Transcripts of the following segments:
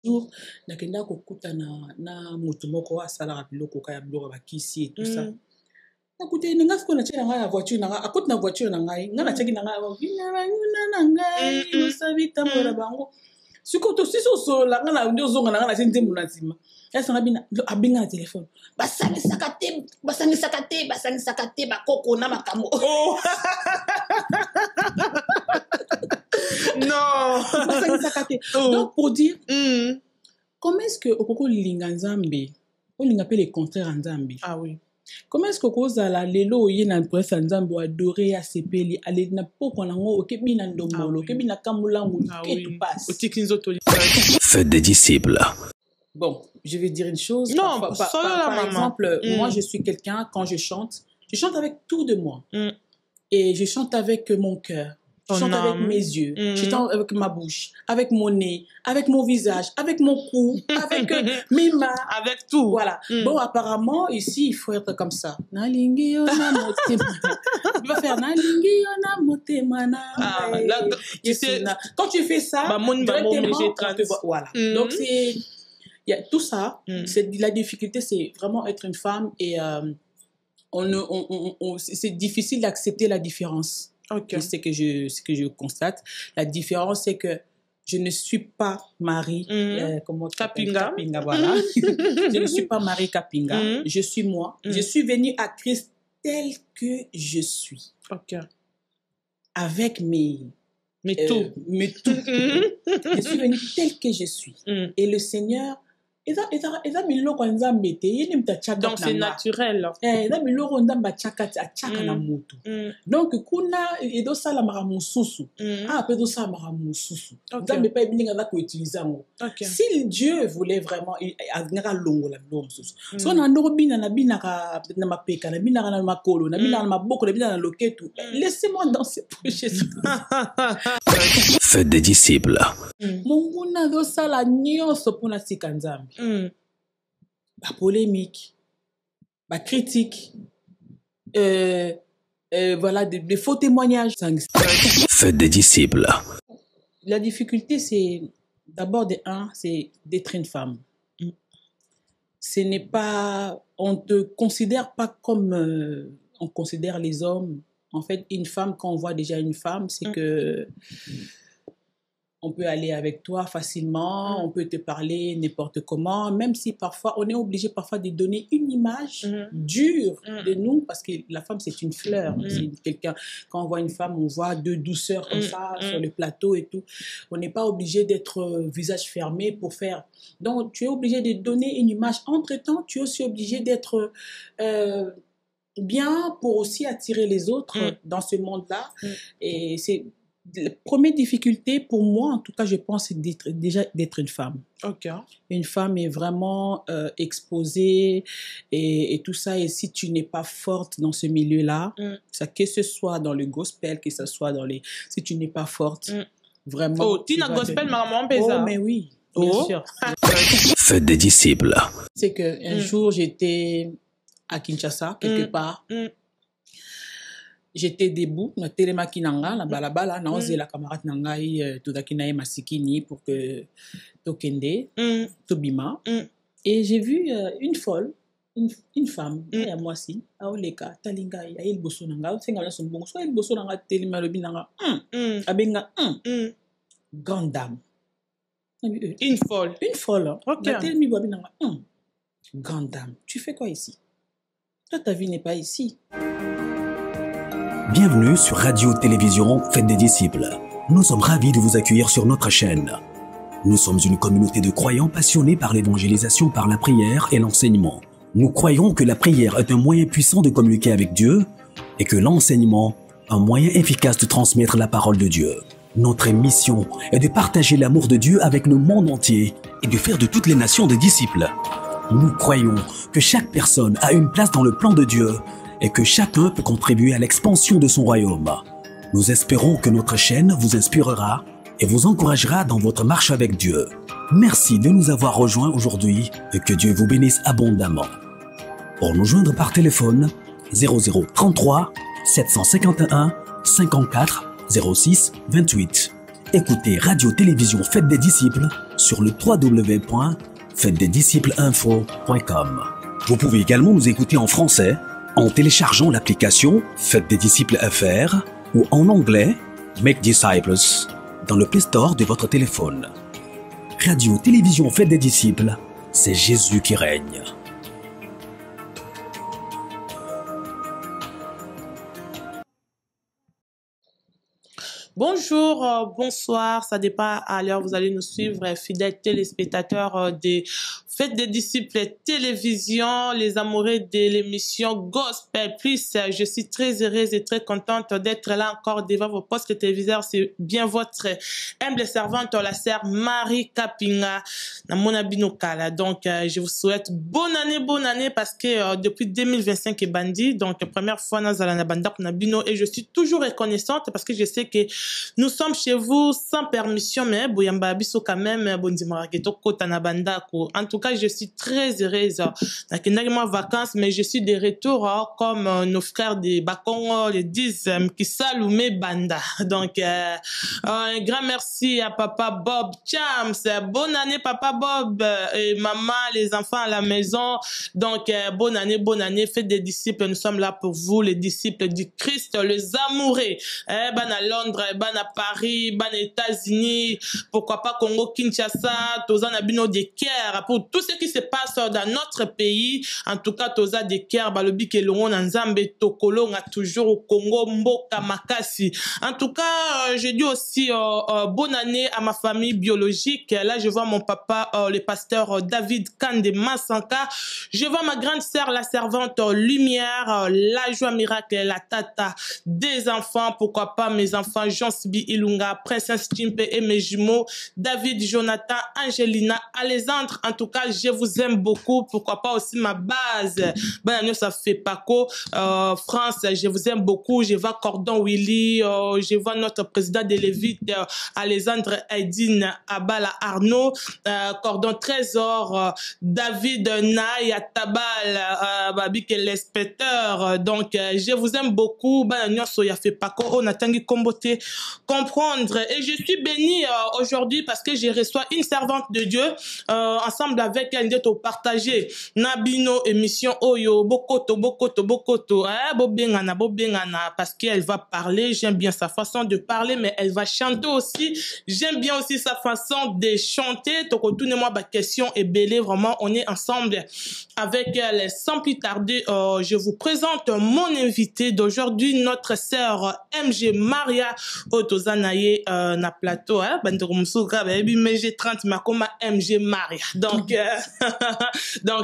jour nakenda kokuta na moto moko asalaka biloko kaya biloko bakisi et tout ça. Écoutez, nga siko na tia nga voiture nga akoti na voiture na ngai nga na tiaki na nga vina banyuna na ngai osabi tambola bango. Siko to siso so la nga na ndio zonga na nga na tindi muna nzima. Esa nga bina abinga na téléphone. Basangisaka te bakoko na makambo. Non. Donc pour dire comment est-ce que okoko linga nzambe o linga pe les contraires nzambe. Ah oui. Comment est-ce que kozala lelo yena presse nzambe o adorer a sepeli ale na poko nango okebi na ndombolo okebi na kamulangu que tout passe. Fête des disciples. Bon, je vais dire une chose. Non, par exemple, moi je suis quelqu'un quand je chante avec tout de moi. Et je chante avec mon cœur. Je chante avec mes yeux, je chante avec ma bouche, avec mon nez, avec mon visage, avec mon cou, avec mes mains. Avec tout. Voilà. Bon, apparemment, ici, il faut être comme ça. Tu vas faire tu sais, quand tu fais ça, voilà. Donc, c'est... tout ça, la difficulté, c'est vraiment être une femme et c'est difficile d'accepter la différence. Okay. C'est ce que je constate. La différence, c'est que je ne suis pas Marie Kapinga. Voilà. Je ne suis pas Marie Kapinga. Je suis moi. Je suis venue à Christ tel que je suis. Okay. Avec mes tout. Je suis venue tel que je suis. Et le Seigneur, donc c'est naturel. Donc kuna edo sala maramususu pedo sala maramususu. Si Dieu voulait vraiment agnara longo la mususu. So na ndoro bina na binaka na mapeka na binaka na makolo na binaka na maboko na binaka na loketu. Laissez-moi danser pour Jésus. Fête des disciples. Monguna do sala nyonso pona sika nzambe. Ba polémique, ba critique, voilà des faux témoignages. Fête des disciples. La difficulté, c'est d'abord c'est d'être une femme. Ce n'est pas, on te considère pas comme on considère les hommes. En fait, une femme, quand on voit déjà une femme, c'est que on peut aller avec toi facilement, on peut te parler n'importe comment, même si parfois, on est obligé parfois de donner une image dure de nous, parce que la femme, c'est une fleur. C'est quelqu'un, quand on voit une femme, on voit de douceur comme ça, sur le plateau et tout. On n'est pas obligé d'être visage fermé pour faire... Donc, tu es obligé de donner une image. Entre-temps, tu es aussi obligé d'être... bien pour aussi attirer les autres dans ce monde-là. Et c'est la première difficulté pour moi, en tout cas, je pense, c'est d'être une femme. Okay. Une femme est vraiment exposée et tout ça. Et si tu n'es pas forte dans ce milieu-là, ça, que ce soit dans le gospel, que ce soit dans les... Si tu n'es pas forte, vraiment... Oh, tu n'as gospel, maman, oh, mais oui, bien sûr. Fête des disciples. C'est qu'un jour, j'étais à Kinshasa, quelque part. J'étais debout, na telemaki nanga, na balabala, na onze la camarade nangai, tozaki na ye masikini pour que tokende, tobima. Et j'ai vu une folle, une femme, à moi si, à Oleka, talinga, à il bosso nanga, senga la son bon, soit il bosso nanga, telema lobi nanga, abenga, grande dame. Une folle. Une folle. Okay. Na telemi bobi nanga, grande dame, tu fais quoi ici? Toi, ta vie n'est pas ici. Bienvenue sur Radio-Télévision Fête des Disciples. Nous sommes ravis de vous accueillir sur notre chaîne. Nous sommes une communauté de croyants passionnés par l'évangélisation par la prière et l'enseignement. Nous croyons que la prière est un moyen puissant de communiquer avec Dieu et que l'enseignement, un moyen efficace de transmettre la parole de Dieu. Notre mission est de partager l'amour de Dieu avec le monde entier et de faire de toutes les nations des disciples. Nous croyons que chaque personne a une place dans le plan de Dieu et que chacun peut contribuer à l'expansion de son royaume. Nous espérons que notre chaîne vous inspirera et vous encouragera dans votre marche avec Dieu. Merci de nous avoir rejoints aujourd'hui et que Dieu vous bénisse abondamment. Pour nous joindre par téléphone, 0033 751 54 06 28. Écoutez Radio-Télévision Fête des Disciples sur le www.fêtedesdiscipleinfo.com. Vous pouvez également nous écouter en français en téléchargeant l'application Fête des Disciples FR ou en anglais Make Disciples dans le Play Store de votre téléphone. Radio-Télévision Fête des Disciples, c'est Jésus qui règne. Bonjour, bonsoir, ça dépend à l'heure vous allez nous suivre, fidèles téléspectateurs des Fêtes des Disciples Télévision, les amoureux de l'émission Gospel Plus. Je suis très heureuse et très contente d'être là encore devant vos postes téléviseurs. C'est bien votre humble servante, la sœur Marie Kapinga, Namona Binokala. Donc, je vous souhaite bonne année parce que depuis 2025 est bandi. Donc, première fois dans la banda Nabino et je suis toujours reconnaissante parce que je sais que nous sommes chez vous sans permission, mais Bouyamba Biso quand même, Bondimaraketo Kota Nabanda. En tout cas, je suis très heureuse. N'a vacances, mais je suis de retour comme nos frères des Bakongo les disent, qui saluent Banda. Donc, un grand merci à Papa Bob Chams. Bonne année, Papa Bob et maman, les enfants à la maison. Donc, bonne année, faites des disciples. Nous sommes là pour vous, les disciples du Christ, les amoureux. Ban à Londres, ban à Paris, ban aux États-Unis, pourquoi pas Congo, Kinshasa, Tozan Abino de Caire, pour tout ce qui se passe dans notre pays. En tout cas, Toza de Caire, Balobi Kelongo, Nzambe, Tokolo, on a toujours au Congo, Mboka, Makasi. En tout cas, je dis aussi bonne année à ma famille biologique. Là, je vois mon papa, le pasteur David Kande Masanka. Je vois ma grande sœur, la servante Lumière, la joie miracle, la tata des enfants. Pourquoi pas mes enfants, Jean Sibi Ilunga, Princesse Timpe et mes jumeaux, David, Jonathan, Angelina, Alexandre. En tout cas, je vous aime beaucoup. Pourquoi pas aussi ma base. Bonne année, ça fait Paco. France, je vous aime beaucoup. Je vois Cordon Willy, je vois notre président de Lévite, Alexandre Aydin Abala Arnaud, Cordon Trésor, David Naï Tabal, Babik l'inspecteur. Donc, je vous aime beaucoup. Bonne année, ça fait Paco. On a tangi comboté comprendre. Et je suis bénie aujourd'hui parce que je reçois une servante de Dieu ensemble avec elle de partager Nabino émission Oyo Bokoto Bobengana parce qu'elle va parler. J'aime bien sa façon de parler, mais elle va chanter aussi. J'aime bien aussi sa façon de chanter. Donc, tournez-moi ma question est belle. Vraiment, on est ensemble avec elle. Sans plus tarder, je vous présente mon invité d'aujourd'hui, notre sœur MG Maria Otozanaye na plateau. Mais j'ai 30 makoma MG Maria. Donc,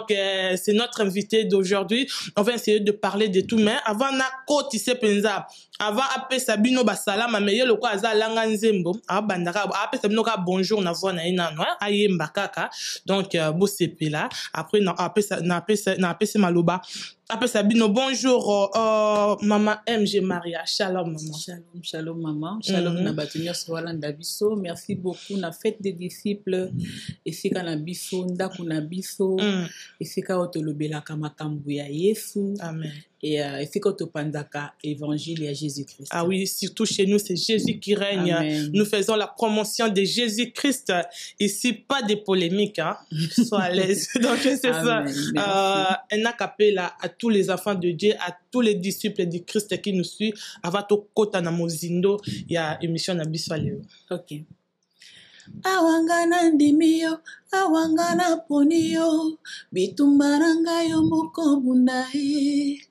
c'est notre invité d'aujourd'hui. On va essayer de parler de tout, mais avant na koti se penza, avant apé Sabino basala ma meilleur le quoi aza langa nzembo, bandaka apé Sabino ka bonjour na voix na ina no ayemba kaka. Donc bo sepe là, après na apé maloba. Après Sabino, bonjour, maman MG Maria. Shalom, maman. Shalom, maman. Shalom, Nabatunir Swalanda Biso. Merci beaucoup. Na fête des disciples. Et c'est quand na biso, ndaku na biso. Et c'est quand otolobela kamakambuya Yesu. Amen. Et c'est quand opandaka évangile à Jésus-Christ. Ah oui, surtout chez nous, c'est Jésus qui règne. Amen. Nous faisons la promotion de Jésus-Christ. Ici, pas de polémique, hein. Sois à l'aise. Donc, c'est ça. Un acapé là à tous les enfants de Dieu, à tous les disciples du Christ qui nous suivent. Avato kota na mozindo, il y a émission na biswaleo. Ok. Awangana ndimiyo, awangana poniyo, bitumbaranga yo moko bundae.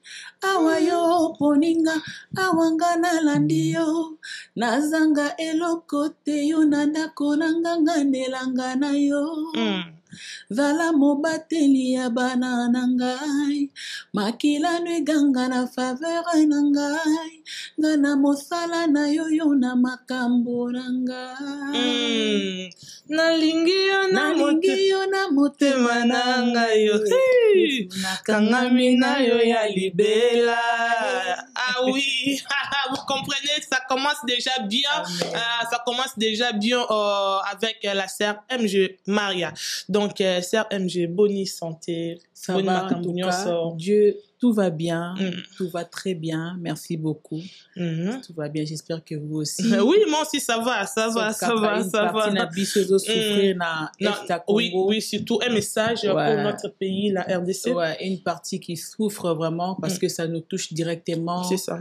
Awayo poninga, awangana landiyo, nazanga elokote yo nadako nanganga nelanga yo. Vala mobateli ya bana nangai, makila nwe ganga na faveur nangai, ngana mosala na yo na makambo nangai. Nalingi yo na motema nangai yo, kangami na yo ya libela. Ah oui, vous comprenez, ça commence déjà bien, ça commence déjà bien avec la sœur MG Maria. Donc, sœur MG, bonne santé, ça va, en tout cas, Dieu Tout va bien, tout va très bien, merci beaucoup. Tout va bien, j'espère que vous aussi. Oui, moi aussi ça va, ça va. Oui, oui, surtout un message pour notre pays, la RDC. Ouais, une partie qui souffre vraiment parce que ça nous touche directement. C'est ça.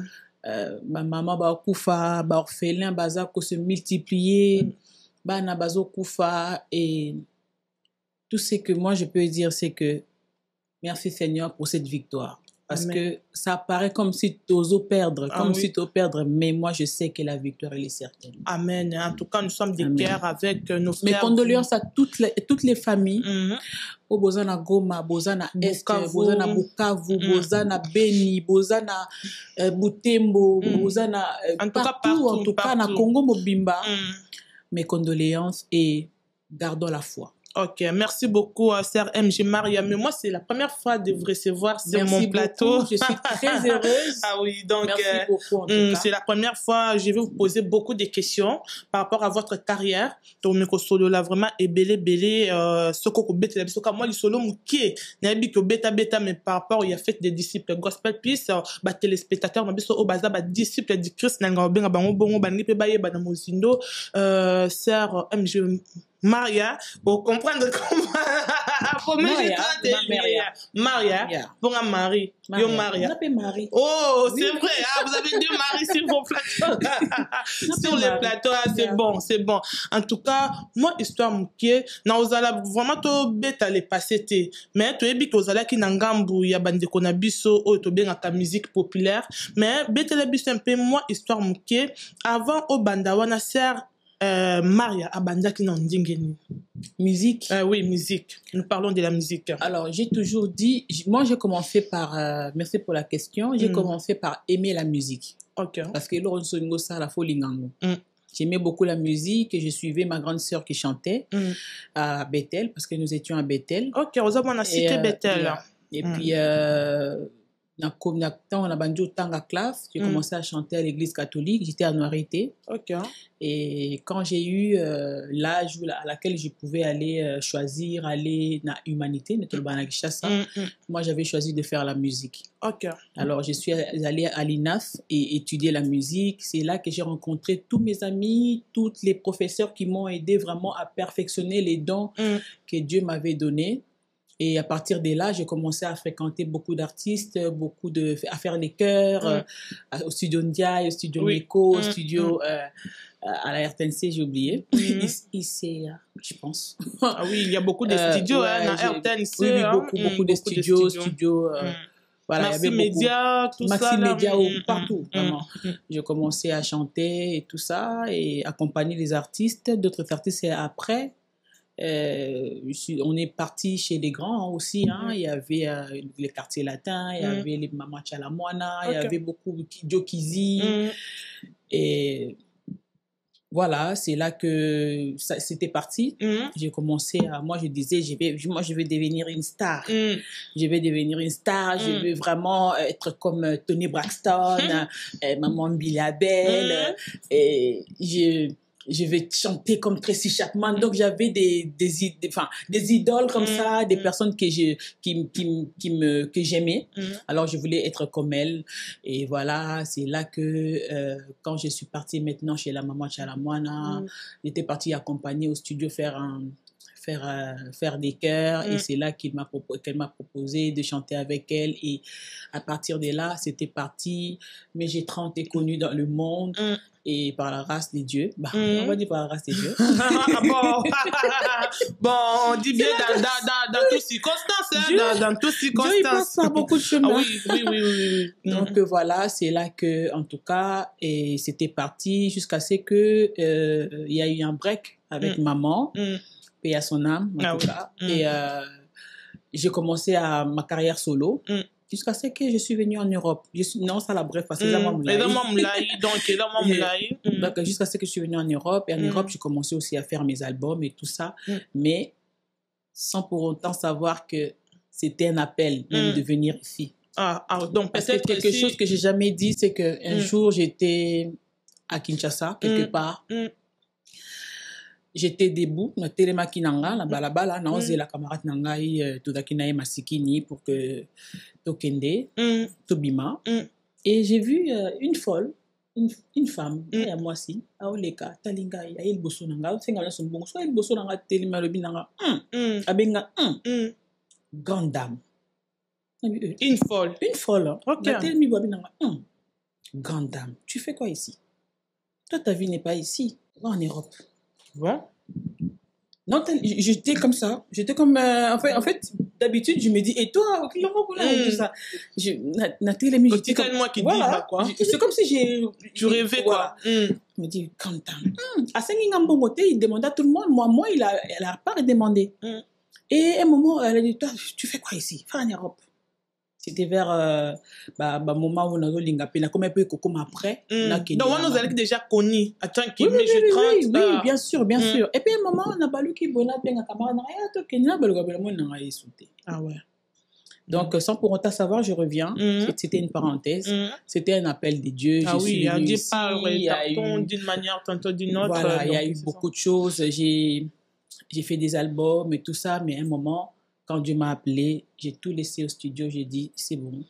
Ma maman ba kufa, ba orphelin, baza ko se multiplier, ba na bazo kufa, et tout ce que moi je peux dire c'est que merci Seigneur pour cette victoire. Parce que ça paraît comme si tu osais perdre, si tu osais perdre, mais moi je sais que la victoire elle est certaine. Amen. En tout cas, nous sommes des cœurs avec nos frères. Mes condoléances à toutes les familles. Au Bozana Goma, Bozana Est, Bozana Bukavu, Bozana Beni, Bozana Butembo, Bozana partout, en tout cas, na Congo Mobimba. Mes condoléances et gardons la foi. Ok, merci beaucoup, Sœur MJ Maria. Mais moi, c'est la première fois de vous recevoir sur mon plateau. Je suis très heureuse. Ah oui, donc merci beaucoup, en tout cas. C'est la première fois. Je vais vous poser beaucoup de questions par rapport à votre carrière. Donc, Miko Solo là vraiment est belé. Soko bete la bisoka moi le solo mukie. Nabi ko beta mais par rapport il y a fait des disciples gospel peace, ba téléspectateurs na biso o baza ba disciples du Christ na ngabenga bango bongo bani pe baye bana mozindo. Sœur MJ Maria, pour comprendre comment Maria, pour un mari. Yo Maria. Marie. Oh, c'est vrai, vous avez deux maris sur vos plateaux. Sur les plateaux, c'est bon. En tout cas, moi, histoire mouké, na ozala vraiment to beta les passé té. Mais to ebi kozala ki nangambu ya bande konabiso o to benga ta musique populaire. Mais beta la biso un peu moi, histoire mouké, avant au banda wana sœur Maria Abandaki non ndingeni. Musique. Oui, musique. Nous parlons de la musique. Alors, j'ai toujours dit, moi j'ai commencé par, merci pour la question, j'ai commencé par aimer la musique. Ok. Parce que j'aimais beaucoup la musique et je suivais ma grande sœur qui chantait à Bethel, parce que nous étions à Bethel. Ok, on a cité Bethel. Et puis, on a banjo tanga classe, j'ai commencé à chanter à l'église catholique, j'étais à Noirité. Ok. Et quand j'ai eu l'âge à laquelle je pouvais aller choisir, aller dans l'humanité, moi j'avais choisi de faire la musique. Ok. Alors je suis allée à l'INAF et étudier la musique. C'est là que j'ai rencontré tous mes amis, tous les professeurs qui m'ont aidé vraiment à perfectionner les dons que Dieu m'avait donnés. Et à partir de là, j'ai commencé à fréquenter beaucoup d'artistes, à faire les chœurs, au studio Ndiaye, au studio Meko, au studio à la RTNC, j'ai oublié. ICA, je pense. Ah oui, il y a beaucoup de studios à la RTNC. Oui, beaucoup de studios. Voilà, Maxi Média, tout ça. Maxi Média, partout, vraiment. J'ai commencé à chanter et tout ça, et accompagner les artistes. D'autres artistes, et après... on est parti chez les grands aussi, il y avait les quartiers latins, il y avait les Mama Chalamwana, il y avait beaucoup de Joe Kizi, et voilà, c'est là que c'était parti. J'ai commencé moi je disais, je vais devenir une star. Je vais devenir une star, je vais vraiment être comme Tony Braxton, Maman Billy Abel, et je vais chanter comme Tracy Chapman. Donc j'avais des idoles comme ça, des personnes que j'aimais. Alors je voulais être comme elle, et voilà, c'est là que quand je suis partie maintenant chez la Maman Chalamwana, j'étais partie accompagner au studio faire des chœurs, et c'est là qu'elle m'a proposé de chanter avec elle, et à partir de là c'était parti. Mais j'ai 30 et connu dans le monde, et par la grâce des dieux, on va dire par la grâce des dieux. Bon, on dit bien dans toutes circonstances, dans toutes circonstances. Dieu, il passe par beaucoup de chemin. Oui. Donc voilà, c'est là que, en tout cas, et c'était parti jusqu'à ce que il y a eu un break avec maman, paix à son âme, en tout cas. Et j'ai commencé ma carrière solo. Jusqu'à ce que je suis venue en Europe. Non, ça la bref, parce que donc, jusqu'à ce que je suis venue en Europe. Et en Europe, j'ai commencé aussi à faire mes albums et tout ça. Mais sans pour autant savoir que c'était un appel, même de venir ici. Donc parce que quelque chose que j'ai jamais dit, c'est qu'un jour, j'étais à Kinshasa, quelque part. j'étais debout, na telemaki nanga, na balabala, na onze la camarade nanga, tozaki na ye masikini pour que tokende, tobima. Et j'ai vu une folle, une femme, à moi aussi, à Oleka, Talinga, à Il Bosso nanga, c'est nga son bon, soit Il Bosso nanga, telema lobi nanga, abenga, grande dame. Une folle. Une folle. Ok. La telemi bobi nanga, grande dame, tu fais quoi ici? Toi, ta vie n'est pas ici, va en Europe. Bon. Non, j'étais comme ça. J'étais comme... en fait d'habitude, je me dis, et toi, et tout ça. Nathalie, je dis comme... moi qui voilà, dis, quoi. C'est comme si j'ai... Tu rêvais, quoi. Je me dis, content. À Saint-Guingambo-Moté, il demandait à tout le monde. Moi, elle a pas demandé. Et à un moment, elle a dit, toi, tu fais quoi ici? Fais en Europe. C'était vers moment où on a l'ingapé, comme un peu comme après. Donc, on nous a déjà connus. Attends, qui oui, je 30. Oui, bien sûr, bien sûr. Et puis, à un moment, on a balu qui bona tenga camarade, ah ouais. Donc, sans pour autant savoir, je reviens. C'était une parenthèse. C'était un appel de Dieu. Ah oui, on dit pas eu d'une manière, tantôt d'une autre. Voilà, il y a eu beaucoup de choses. J'ai fait des albums et tout ça, mais à un moment, quand Dieu m'a appelé, j'ai tout laissé au studio, j'ai dit, c'est bon.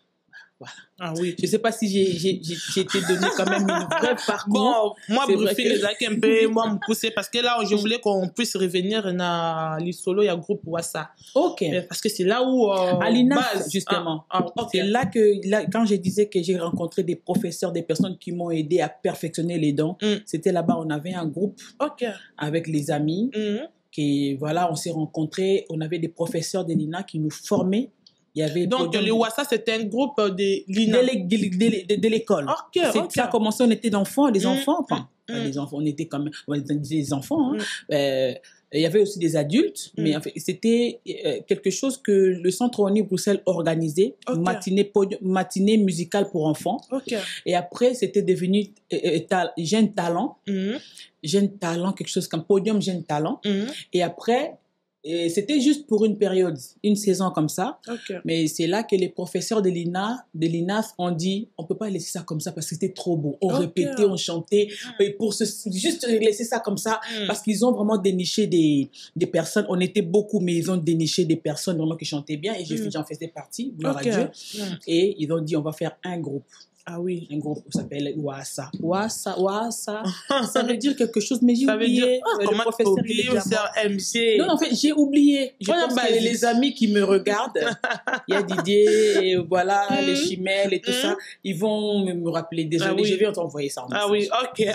Voilà. Ah oui. Je ne sais pas si j'ai été donné quand même une vraie parcours. Bon, moi, Brufi, les actes un peu, moi, me pousser, parce que là, je voulais qu'on puisse revenir dans l'Isolo, il y a un groupe WhatsApp. Ok. Parce que c'est là où. À l'INAF, justement. Okay. C'est là que, quand je disais que j'ai rencontré des professeurs, des personnes qui m'ont aidé à perfectionner les dons, c'était là-bas, on avait un groupe avec les amis. Qui, voilà, on s'est rencontrés, on avait des professeurs de l'INA qui nous formaient. Il y avait donc, le WhatsApp, c'était un groupe de l'INA. De l'école. Ça a commencé, on était d'enfants, des enfants, enfin, les enfants, on était quand même des enfants. Il y avait aussi des adultes, mais en fait, c'était quelque chose que le Centre ONU Bruxelles organisait, matinée musicale pour enfants. Et après, c'était devenu Jeune Talent. Jeune Talent, quelque chose comme Podium Jeune Talent. Et après, c'était juste pour une période, une saison comme ça. Mais c'est là que les professeurs de l'INAF ont dit, on peut pas laisser ça comme ça parce que c'était trop beau. On répétait, on chantait, et pour juste laisser ça comme ça, parce qu'ils ont vraiment déniché des personnes. On était beaucoup, mais ils ont déniché des personnes vraiment qui chantaient bien, et j'en faisais partie, gloire à Dieu. Et ils ont dit, on va faire un groupe. Ah oui. Un groupe qui s'appelle Ouassa. Ça veut dire quelque chose, mais j'ai oublié. Comment oublier MC? Non, en fait, j'ai oublié. Je pense que les amis qui me regardent, il y a Didier, voilà, les chimelles et tout ça, ils vont me rappeler. Désolé, je vais t'envoyer ça. Oui, ok.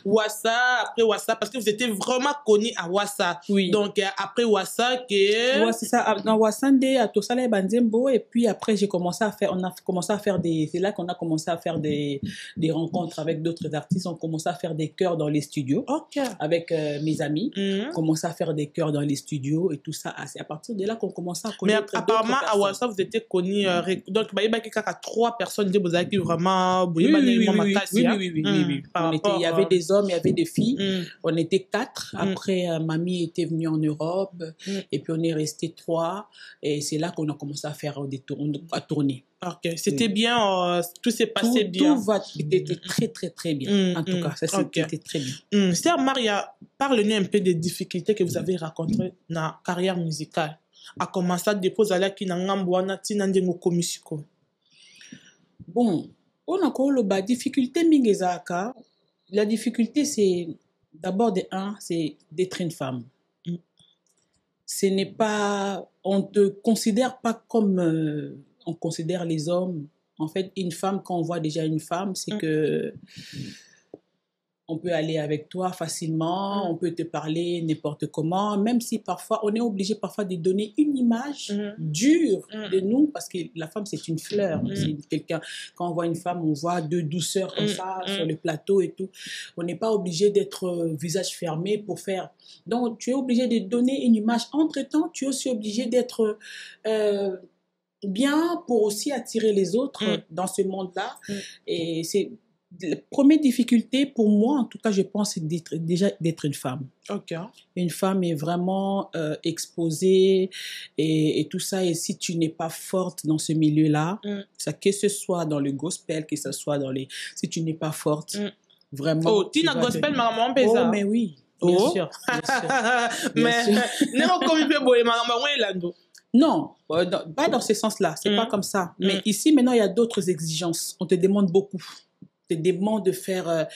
Ouassa, après Ouassa, parce que vous étiez vraiment connus à Ouassa. Oui. Donc, après Ouassa, ouais, c'est ça. Dans Ouassande, à Tosala et Banzembo, et puis après, on a commencé à faire c'est là qu'on a commencé à faire des rencontres avec d'autres artistes. On commençait à faire des chœurs dans les studios avec mes amis. On commençait à faire des chœurs dans les studios et tout ça. C'est à partir de là qu'on commençait à connaître. Mais apparemment, à Ouassa, vous étiez connus. Donc, il y a 3 personnes qui vraiment. Oui. Il y avait des hommes, il y avait des filles. On était 4. Après, mamie était venue en Europe. Et puis, on est resté 3. Et c'est là qu'on a commencé à faire à tourner. C'était bien, tout s'est passé bien. C'était très, très, très bien. En tout cas, ça c'était très bien. Sœur Maria, parlez-nous un peu des difficultés que vous avez rencontrées dans la carrière musicale. À commencer à déposer à la Kinangambouana, Tinandengo Komisiko. Bon, on a encore la difficulté mingezaka. La difficulté, c'est d'abord c'est d'être une femme. Ce n'est pas, on te considère pas comme on considère les hommes. En fait, une femme, quand on voit déjà une femme, c'est que on peut aller avec toi facilement, on peut te parler n'importe comment, même si parfois, on est obligé parfois de donner une image dure de nous, parce que la femme, c'est une fleur. C'est quelqu'un, quand on voit une femme, on voit de douceur comme ça sur le plateau et tout. On n'est pas obligé d'être visage fermé pour faire. Donc, tu es obligé de donner une image. Entre-temps, tu es aussi obligé d'être bien pour aussi attirer les autres dans ce monde-là. Et c'est la première difficulté pour moi, en tout cas, je pense, c'est d'être une femme. Une femme est vraiment exposée et tout ça. Et si tu n'es pas forte dans ce milieu-là, ça, que ce soit dans le gospel, que ce soit dans les... Si tu n'es pas forte, vraiment... Oh, tu n'as gospel, maman, oh, mais oui. Bien Oh. sûr, bien sûr. Mais, n'est-ce comme il peut boire, Non, pas dans ce sens-là, c'est pas comme ça. Mais ici, maintenant, il y a d'autres exigences. On te demande beaucoup. On te demande de faire,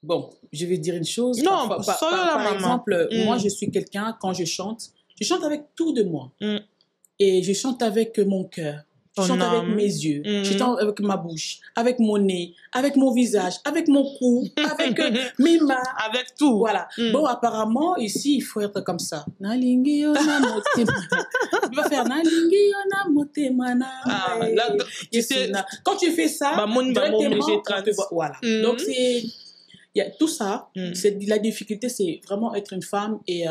bon, je vais dire une chose. Non, Par exemple, moi, je suis quelqu'un, quand je chante avec tout de moi. Et je chante avec mon cœur. Je chante avec mes yeux, je chante avec ma bouche, avec mon nez, avec mon visage, avec mon cou, avec mes mains. Avec tout. Voilà. Bon, apparemment, ici, il faut être comme ça. Nalingi ona motemana. Tu vas faire Nalingi ona motemana. Tu sais, quand tu fais ça, voilà. Donc, il y a tout ça. La difficulté, c'est vraiment être une femme et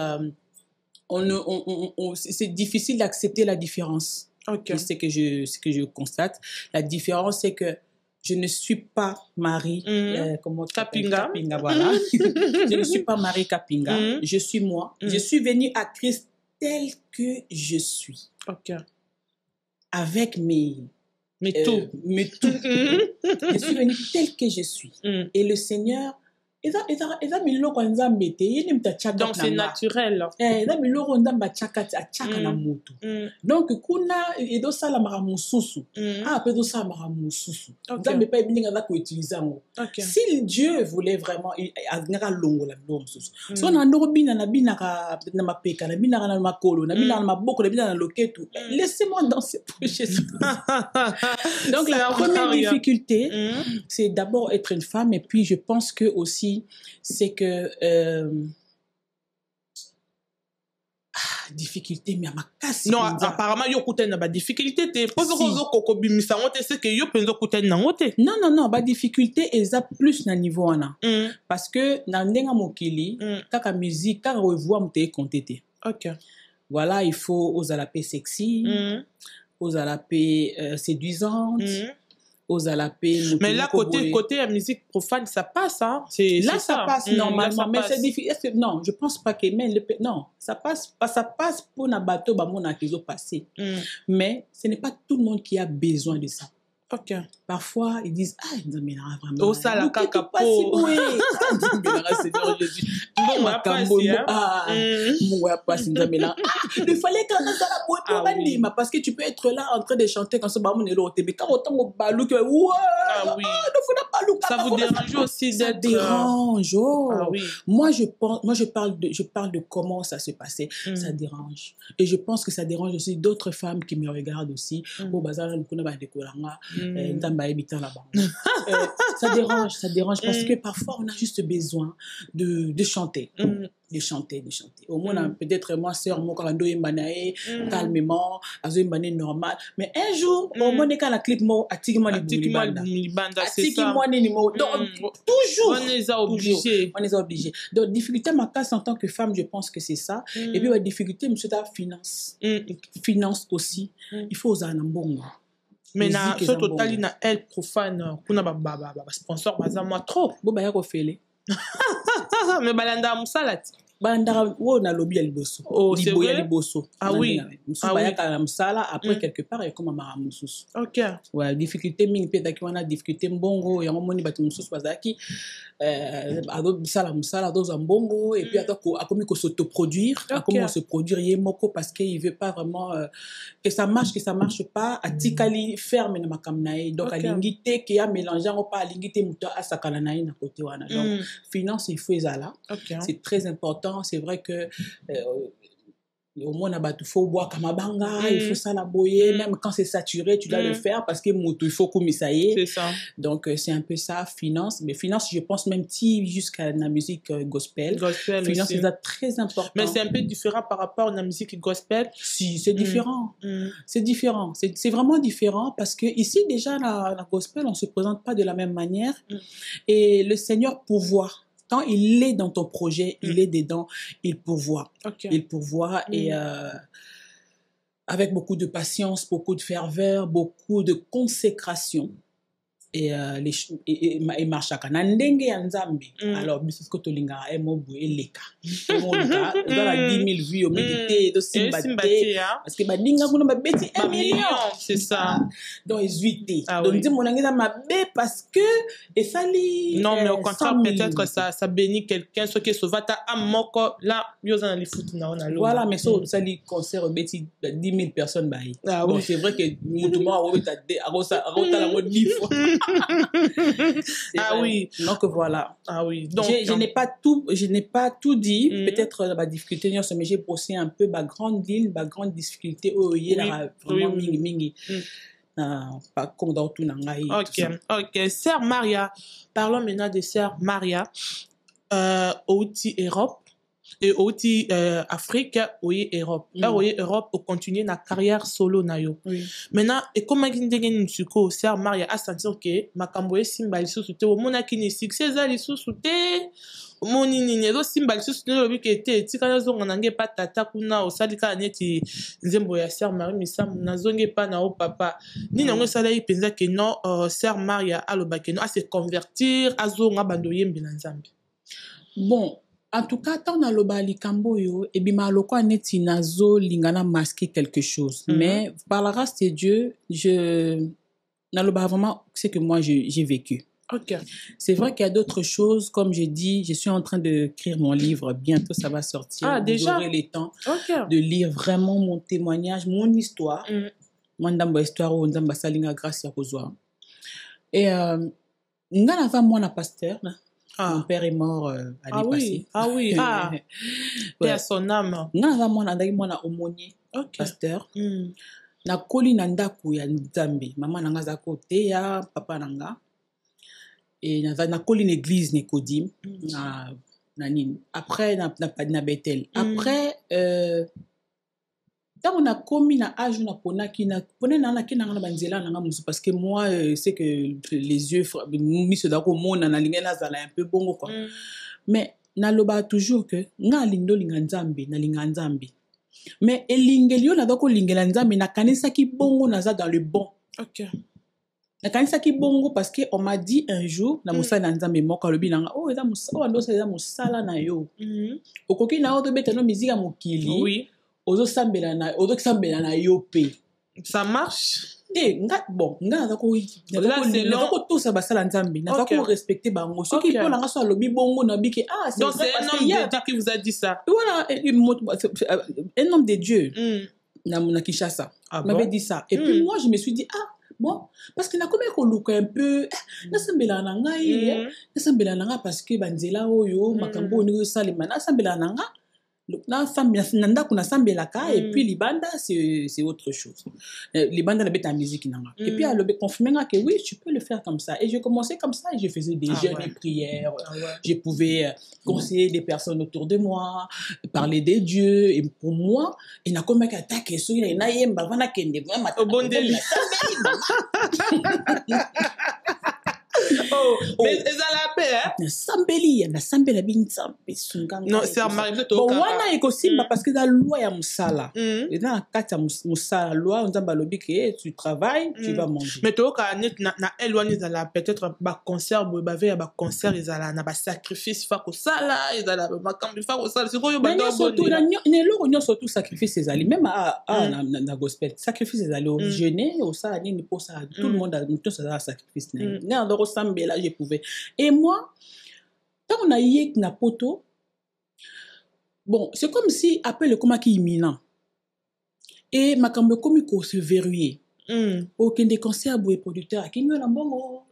c'est difficile d'accepter la différence. Okay. C'est ce que je constate. La différence, c'est que je ne suis pas Marie Kapinga. Voilà. Je ne suis pas Marie Kapinga. Je suis moi. Je suis venue à Christ tel que je suis. Okay. Avec mes tout. Je suis venue tel que je suis. Et le Seigneur, donc c'est naturel. Donc kuna edo sala mara mususu après do sala mara mususu nzambe pa ebinga za ko utiliser ngo. Si Dieu voulait vraiment agnara longo la longo mususu so na ndoko bina na na mapeka na bina na makolo na bina na maboko na bina na loketu, laissez-moi danser pour Jésus. Donc la première difficulté c'est d'abord être une femme, et puis je pense que aussi c'est que difficulté mais ma casse non apparemment yo kutena ba difficulté te pose kozo koko bimisa ngote c'est que yo penzo kutena ngote non ba difficulté eza plus na niveau wana parce que na ndenga mokili kaka musique kaka revoir mute kontete. OK, voilà, il faut aux alapé sexy aux alapé séduisante aux alapé. Mais là côté la musique profane ça passe hein, là ça passe normalement, mais c'est difficile. Non, je pense pas que non, ça passe pour na bateau ba mona kizo passer. Mais ce n'est pas tout le monde qui a besoin de ça. OK. Parfois ils disent vraiment oh ça la caca po Seigneur Jésus bon makambo il fallait quand ça la boîte pour banima parce que tu peux être là en train de chanter quand ce bamu ne l'autre mais quand autant au balou que ça vous dérange aussi d'être dérange oui. Moi je parle de comment ça se passait. Ça dérange, et je pense que ça dérange aussi d'autres femmes qui me regardent aussi au bazar nous ba décoranga ça dérange parce que parfois on a juste besoin de chanter. De chanter. Au moins, peut-être moi, sœur, moi, quand on calmement, normal. Mais un jour, au moins, quand la clip, moi, attiquement les banda, c'est ça. Toujours. On les a obligés. Donc, difficulté, ma casse en tant que femme, je pense que c'est ça. Et puis, la difficulté, monsieur, ta finance. Finance aussi. Il faut aux anambongo. Mais na ce total na elle profane kuna ba sponsor baza moi trop bo ba ya ko fele mais balanda musalati bandara wo na lobby ya liboso liboya liboso oui musuba ya ka musala après quelque part et comme mara mususu. OK, ouais, difficulté mingi pe taki wana difficulté mbongo ya moni batu mususu bazaki ado sala musala do mbongo, et puis akomi ko s'autoproduire, akomi se produire yemoko parce que il veut pas vraiment que ça marche pas atikali ferme na makamnae, donc alingité qui a mélangé on pas alingité muto asakala na na côté wana. Donc finance il faut ezala, c'est très important. C'est vrai que au moins il faut boire kamabanga, il faut ça la boyer, même quand c'est saturé tu dois le faire parce que il faut comme ça y est. C'est ça. Donc c'est un peu ça, finance. Mais finance, je pense même jusqu'à la musique gospel finance c'est très important. Mais c'est un peu différent par rapport à la musique gospel. Si, c'est différent. C'est différent, c'est vraiment différent parce que ici déjà la gospel on se présente pas de la même manière et le Seigneur pourvoit. Quand il est dans ton projet, il est dedans, il pourvoit. Il pourvoit et avec beaucoup de patience, beaucoup de ferveur, beaucoup de consécration. et marchaka na ndenge ya nzambe. Alors biso ko tolinga mobu eleka tomonga dans 10 000 vues au méditer de simbaté parce que badinga kuna babeti 1 million, c'est ça. Donc ezuité donc dit mon ngeza mabe parce que et sali non mais au contraire peut-être ça bénit quelqu'un ce qui sauvata amoko là yoza na li foot na ona lo voilà mais so sali concert beti 10 000 personnes baï. Bon c'est vrai que mutumo arota la mode bifo. Ah oui. Donc voilà. Ah oui. Donc je n'ai pas tout dit. Peut-être la difficulté mais j'ai bossé un peu ma grande difficulté vraiment mingi. Pas comme dans tout nangai. OK. Sœur Maria. Parlons maintenant de Sœur Maria. Outi Europe. Et aussi Afrique, oui, Europe. Oui, Europe, au continuer na carrière solo na yo. Maintenant, et comme je dis que Sœur Maria a senti que ma camboye simba lisusu te, mona kini succès za lisusu te, moni nini zo simba lisusu te lobi ke te, tika na zonga nange pa tata kuna osalika neti nzembo ya Sœur Maria misamu na zonge pa na o papa. Ni nango sala yi penza ke non Sœur Maria aloba ke non a se convertir a zonga bando yembi na Nzambe. Bon, en tout cas, tant dans le bali kamboyo, et bien maloko neti nazo lingana masquer quelque chose. Mais par la grâce de Dieu, dans le bas vraiment, c'est que moi j'ai vécu. OK. C'est vrai qu'il y a d'autres choses, comme j'ai dit, je suis en train d'écrire mon livre, bientôt ça va sortir. Ah, déjà? Vous aurez le temps de lire vraiment mon témoignage, mon histoire. Mon d'amba histoire ou d'amba salinga grâce à Kozwa. Et ngana va moi na pasteur là. Mon père est mort l'année passée. Ah oui. Et à son âme. Nga mwana aumônier, pasteur. Na koli na ndaku ya Nzambe. Maman nanga za kote ya papa nanga. Et na koli na église Nekodim. Na nini. Après na Bethel. Après tant on a commis na âge na pona na banzela na musu parce que moi c'est que les yeux mi se dako mona na lingela zala un peu bongo quoi. Mais na loba toujours que nga lindo linga Nzambe na linga Nzambe. Mais elingelio na dako lingela Nzambe na kanisa ki bongo na za dans le bon. OK. Na kanisa ki bongo parce que on m'a dit un jour na musala na Nzambe moko lobi nanga eza musala ndo eza musala na yo. Okoki na oto betano mizika mokili. Oui. Ozo sambela na yope. Ça marche? Bon, là c'est là ko tout ça basala Nzambe, na ko respecter bango. Ce qui pona nga so lobi bongo na biki c'est donc c'est un homme de Dieu qui vous a dit ça. Voilà, un homme de Dieu. Na Kinshasa. M'avait dit ça. Et puis moi je me suis dit bon, parce que na comme ko luka un peu na sambela na ngai, na sambela na nga parce que banzela oyo makambo ni salima na sambela na nga. Et puis Libanda c'est autre chose. Libanda na beta musique nanga. Et puis elle confirmé que oui, tu peux le faire comme ça. Et j'ai commencé comme ça et je faisais des jeûnes et prières. Je pouvais conseiller des personnes autour de moi, parler des dieux et pour moi, il n'a comme attaqué sur il na yemba vana kende vraiment bon délire. Mais ils ont la paix, hein? Na sambela binzambe sunganga. Non, c'est Marie bon, wana ekosimba parce que la loi ya musala. Et dans kata musala loi on zamba lobi que tu travailles, tu vas manger. Mais to ka net na éloigné dans la peut-être ba concert ba veille ba concert ils ala na ba sacrifice fa ko sala, ils ala ba kambi fa ko sala. C'est quoi yo ba do surtout ne lo nyo surtout sacrifice ces ali même na gospel. Sacrifice ces ali au jeûner au ça ni pour ça tout le monde a tout ça sacrifice. Na ndo sambela je pouvais. Et moi quand on a yé na poto, bon, c'est comme si après le coma qui est imminent. Et ma cambe comme se verrouiller. Aucun des concerts boué producteur qui me l'a bon.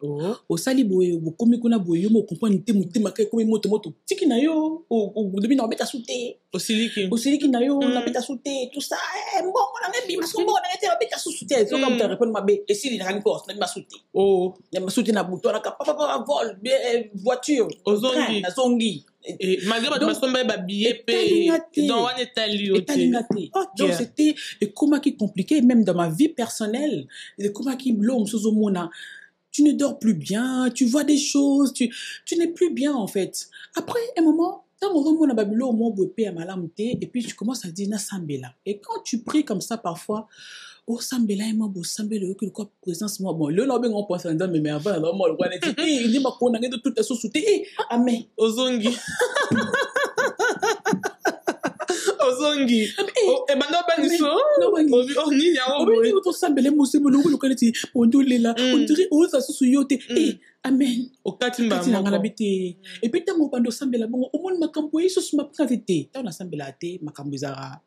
Au sali boué au comme qu'on a boué mo comprendre te muté ma comme moto tiki na yo au demi na beta souté. Au siliki na yo na beta souté tout ça bon on a bien parce qu'on a été beta souté so comme tu réponds ma bé et si il a encore na ma souté. Na ma souté na bouton na papa vol voiture aux zongi na zongi. Et malgré votre façon de billet dans un état lié. Donc c'était comment qui compliqué même dans ma vie personnelle comment qui l'homme sous au monde tu ne dors plus bien tu vois des choses tu n'es plus bien en fait après un moment Tant on a babilo au moins bopé à malamté et puis tu commences à dire na sambela. Et quand tu pries comme ça parfois, oh sambela et moi bo sambela que quoi présence moi bon le là ben on pense en disant mais avant là moi le quoi dit il dit ma qu'on a de toute sous amen ozongi ozongi e bando baniso oni ya o oui to sambela mo se mo le ko dit on dolela on dirait oh ça sous yote amen okatimba moko et puis tant on bando sambela bon au monde makambo yesu suma pravité tant on sambela te makambo zara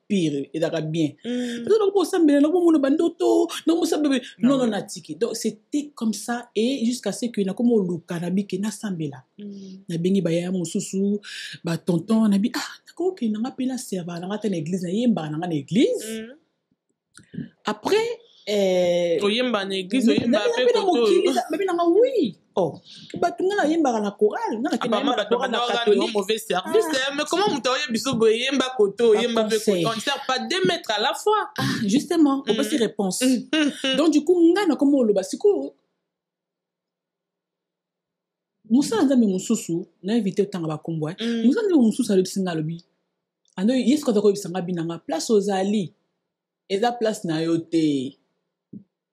pire et d'ara bien donc pour sambela no mo bando to no mo sambela non natiki donc c'était comme ça et jusqu'à ce que na comme le cannabis que na sambela na bengi ba ya mususu ba tonton na bi ko ke na pena serva na ta l'église na yemba na l'église après oyemba na église oyemba pe koto mais na oui batunga na yemba na chorale na ke na chorale na catholique mauvais service mais comment muta oyebiso boyemba koto oyemba pe koto on ne sert pas 2 mètres à la fois justement on passe réponse donc du coup ngana comme lo basiko musa nzambe mususu na invité tanga bakombwa musa nzambe mususu alobisinga lobi ando yesko ta ko bisanga binanga place ozali eza place na yo te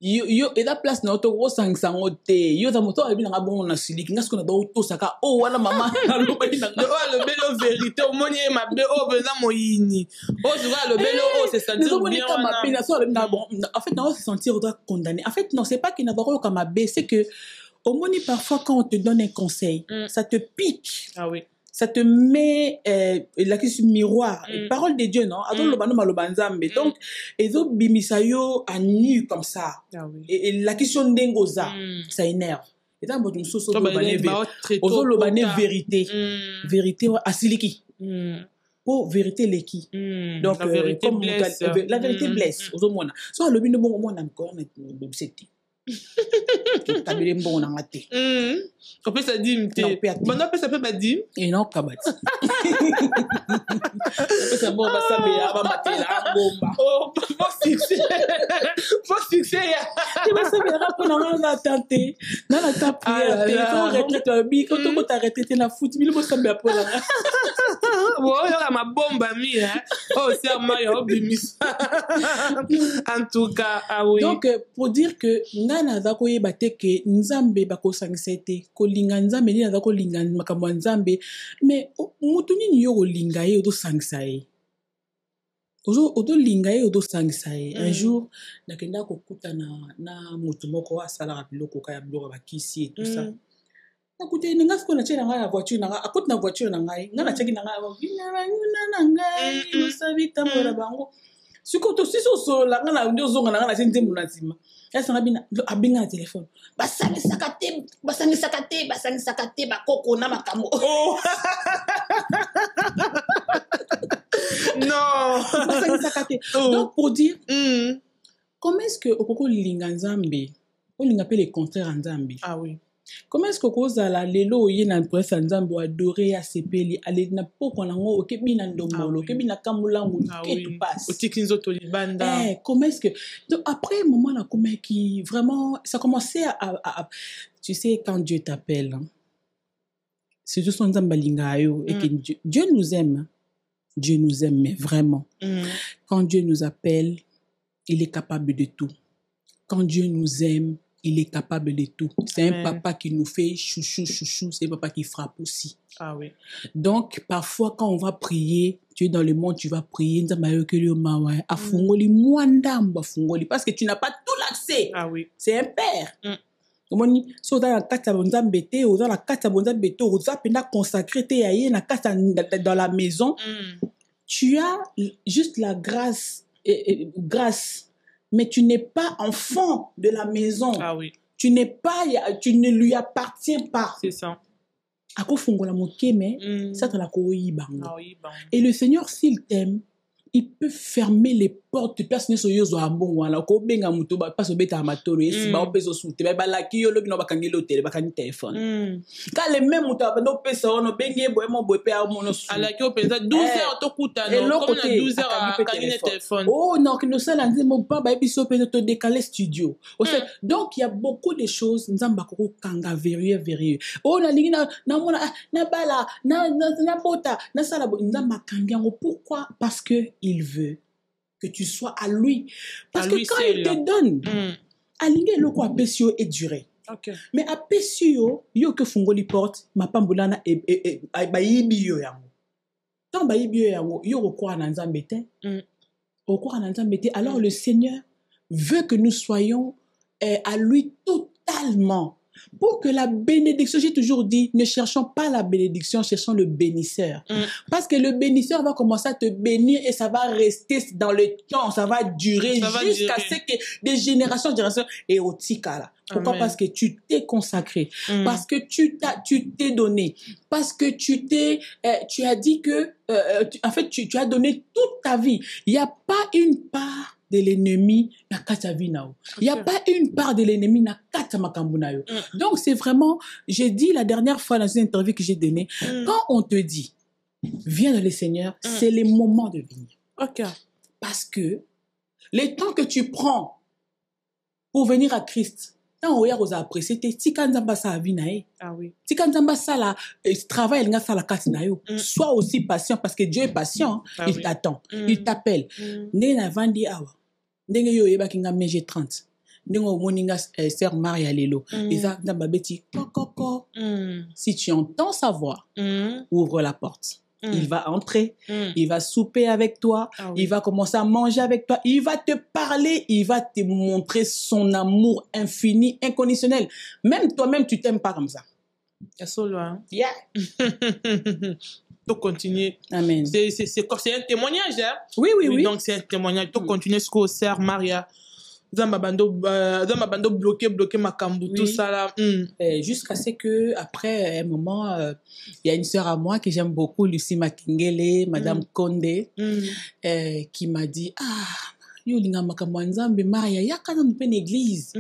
yo eza place na yo to osangisango te yo za moto abinanga bongo na siliki ngasko na do tosaka wana mama alobeli nanga alobelo vérité omoni e mabe beza moyini zuka alobelo c'est sentir bien comme ma peine ça bon en fait on se sentir condamné en fait non c'est pas qu'il n'a pas comme mabe c'est que omoni parfois quand on te donne un conseil ça te pique oui ça te met la question miroir parole de Dieu non attends le bano malobanzambe donc ezo bimisayo à nu comme ça et la question dengoza ça énerve et dans votre soso le bané vérité vérité asiliki vérité leki donc la vérité comme blesse la vérité blesse ozo mona so le bino bon mona encore le c'était tabile mbongo na ngate on peut ça dire maintenant peut ça peut pas dire et non kabati peut ça bon ça be aba matela bomba faut fixer tu vas ça be rapport na tenter na la ta prière téléphone retraite bi quand on t'a arrêté na foot bi le ça be après là bon yo ma bomba mi c'est Mario bimis en tout cas oui donc pour dire que ngana za ko yeba te ke nzambe ba ko sangisa te ko linga nzambe ni za ko linga makambo nzambe mais mutu nini yo ko linga ye do sangisa ye ozo linga ye do sangisa ye un jour nakenda ko kutana na mutu moko asala biloko ka ya biloko ba kisi et tout ça nakute ninga siko na chena nga voiture na akoti na voiture na ngai nga na cheki na ngai na ngai usabita mora bango siko to siso so la nga na ndio zonga na sente munazima esa ngabina abinga na téléphone basangi sakate ba koko na makambo non basangi sakate donc pour dire comment est-ce que okoko linga nzambe olinga pe le contraire nzambe oui comment est-ce que kozala lelo ye na presse nzambe adorer ya sepeli ale na poko nango okebi na ndombolo okebi na kamulangu que tout passe otikinzo to libanda comment est-ce que donc après un moment là comment qui vraiment ça commençait à tu sais quand Dieu t'appelle hein, c'est juste son nzambe linga yo et que Dieu nous aime mais vraiment quand Dieu nous appelle il est capable de tout quand Dieu nous aime il est capable de tout. C'est un papa qui nous fait chouchou, c'est un papa qui frappe aussi. Oui. Donc, parfois, quand on va prier, tu es dans le monde, tu vas prier, parce que tu n'as pas tout l'accès. Oui. C'est un père. So dans la carte consacré dans la maison, tu as juste la grâce, mais tu n'es pas enfant de la maison. Oui. Tu ne lui appartiens pas. C'est ça. Et le Seigneur, s'il t'aime, il peut fermer les portes de personnes qui sont en bon wala ko benga muto ba paso beta amatoro esi ba opeso soute ba la ki yo lo no bakangi l'hôtel bakangi téléphone quand les mêmes muto ba no pesa ono bengi boy mo boy pe a mono su ala ki opeza 12h to kuta no comme na 12h bakangi le téléphone oh non que no sala nzi mo pa ba biso pesa to décaler studio donc il y a beaucoup de choses nzamba ko kanga verrouillé oh na lingi na mona na bala na bota na sala nzamba kangi ngo pourquoi parce que il veut que tu sois à lui. Parce que quand il te donne, aligner le quoi Pessio est duré. Mais à Pessio, yo que fungoli porte, ma pambulana et bayibi yo yango. Tant bayibi yo yango, yo okwa na nzambete. Okwa na nzambete. Alors le Seigneur veut que nous soyons à lui totalement. Pour que la bénédiction, j'ai toujours dit, ne cherchons pas la bénédiction, cherchons le bénisseur. Parce que le bénisseur va commencer à te bénir et ça va rester dans le temps, ça va durer jusqu'à ce que des générations et au tika. Pourquoi? Amen. Parce que tu t'es consacré, parce que tu t'es donné, parce que tu as dit que, en fait, tu as donné toute ta vie. Il n'y a pas une part de l'ennemi na kata vinao. Il n'y a pas une part de l'ennemi na kata makambunayo. Donc c'est vraiment, j'ai dit la dernière fois dans une interview que j'ai donnée, quand on te dit viens dans le Seigneur, c'est le moment de venir. Parce que les temps que tu prends pour venir à Christ, quand on a apprécié, tika nzamba sa vinae. Ah oui. Tika nzamba sa la travail nga sa la katinayo. Sois aussi patient parce que Dieu est patient, il t'attend, il t'appelle. Ndenge na vandi awa. Ndenge yo yeba kinga meje 30. Ndenge o moninga sœur Maria lelo. Eza nzamba beti kokoko. Si tu entends sa voix, ouvre la porte. Il va entrer, il va souper avec toi, il va commencer à manger avec toi, il va te parler, il va te montrer son amour infini, inconditionnel. Même toi-même, tu t'aimes pas comme ça. C'est ça, là. Yeah. Tu continues. Amen. C'est un témoignage, hein? Oui. Donc, c'est un témoignage. Tu continues ce que sœur Maria. Zamba bando bloqué makambu tout ça là. Jusqu'à ce que après un moment il y a une sœur à moi que j'aime beaucoup, Lucie Makingele, Madame Condé, qui m'a dit yo linga makambu nzambe Maria yakana nupe l'église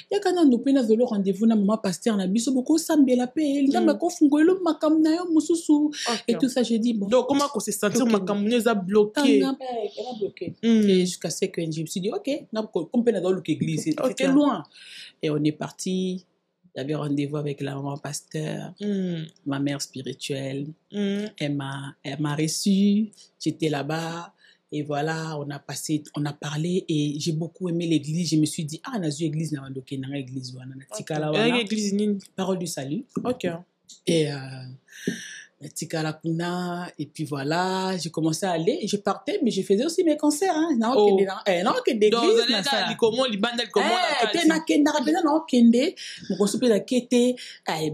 yakana nupe na zolo rendez-vous na maman pasteur na biso boko sambela pe nzambe ko fungolo makambu na yo mususu et tout ça. Je dis bon, donc comment qu'on se sentir makambu neza bloqué et jusqu'à ce que je me suis dit ok na comme pe na dans l'église c'était loin et on est parti. J'avais rendez-vous avec la maman pasteur, ma mère spirituelle. Elle m'a reçue, j'étais là-bas. Et voilà, on a parlé et j'ai beaucoup aimé l'église. Je me suis dit, nazu église na wandoke na église wana na tikala wana. Église nini? Parole du salut. OK. Et tikala kuna et puis voilà, j'ai commencé à aller et je partais mais je faisais aussi mes concerts non que d'église na ça. Comment libandel comment la case. Na kenda rapena na kende, mo konsupe la kete,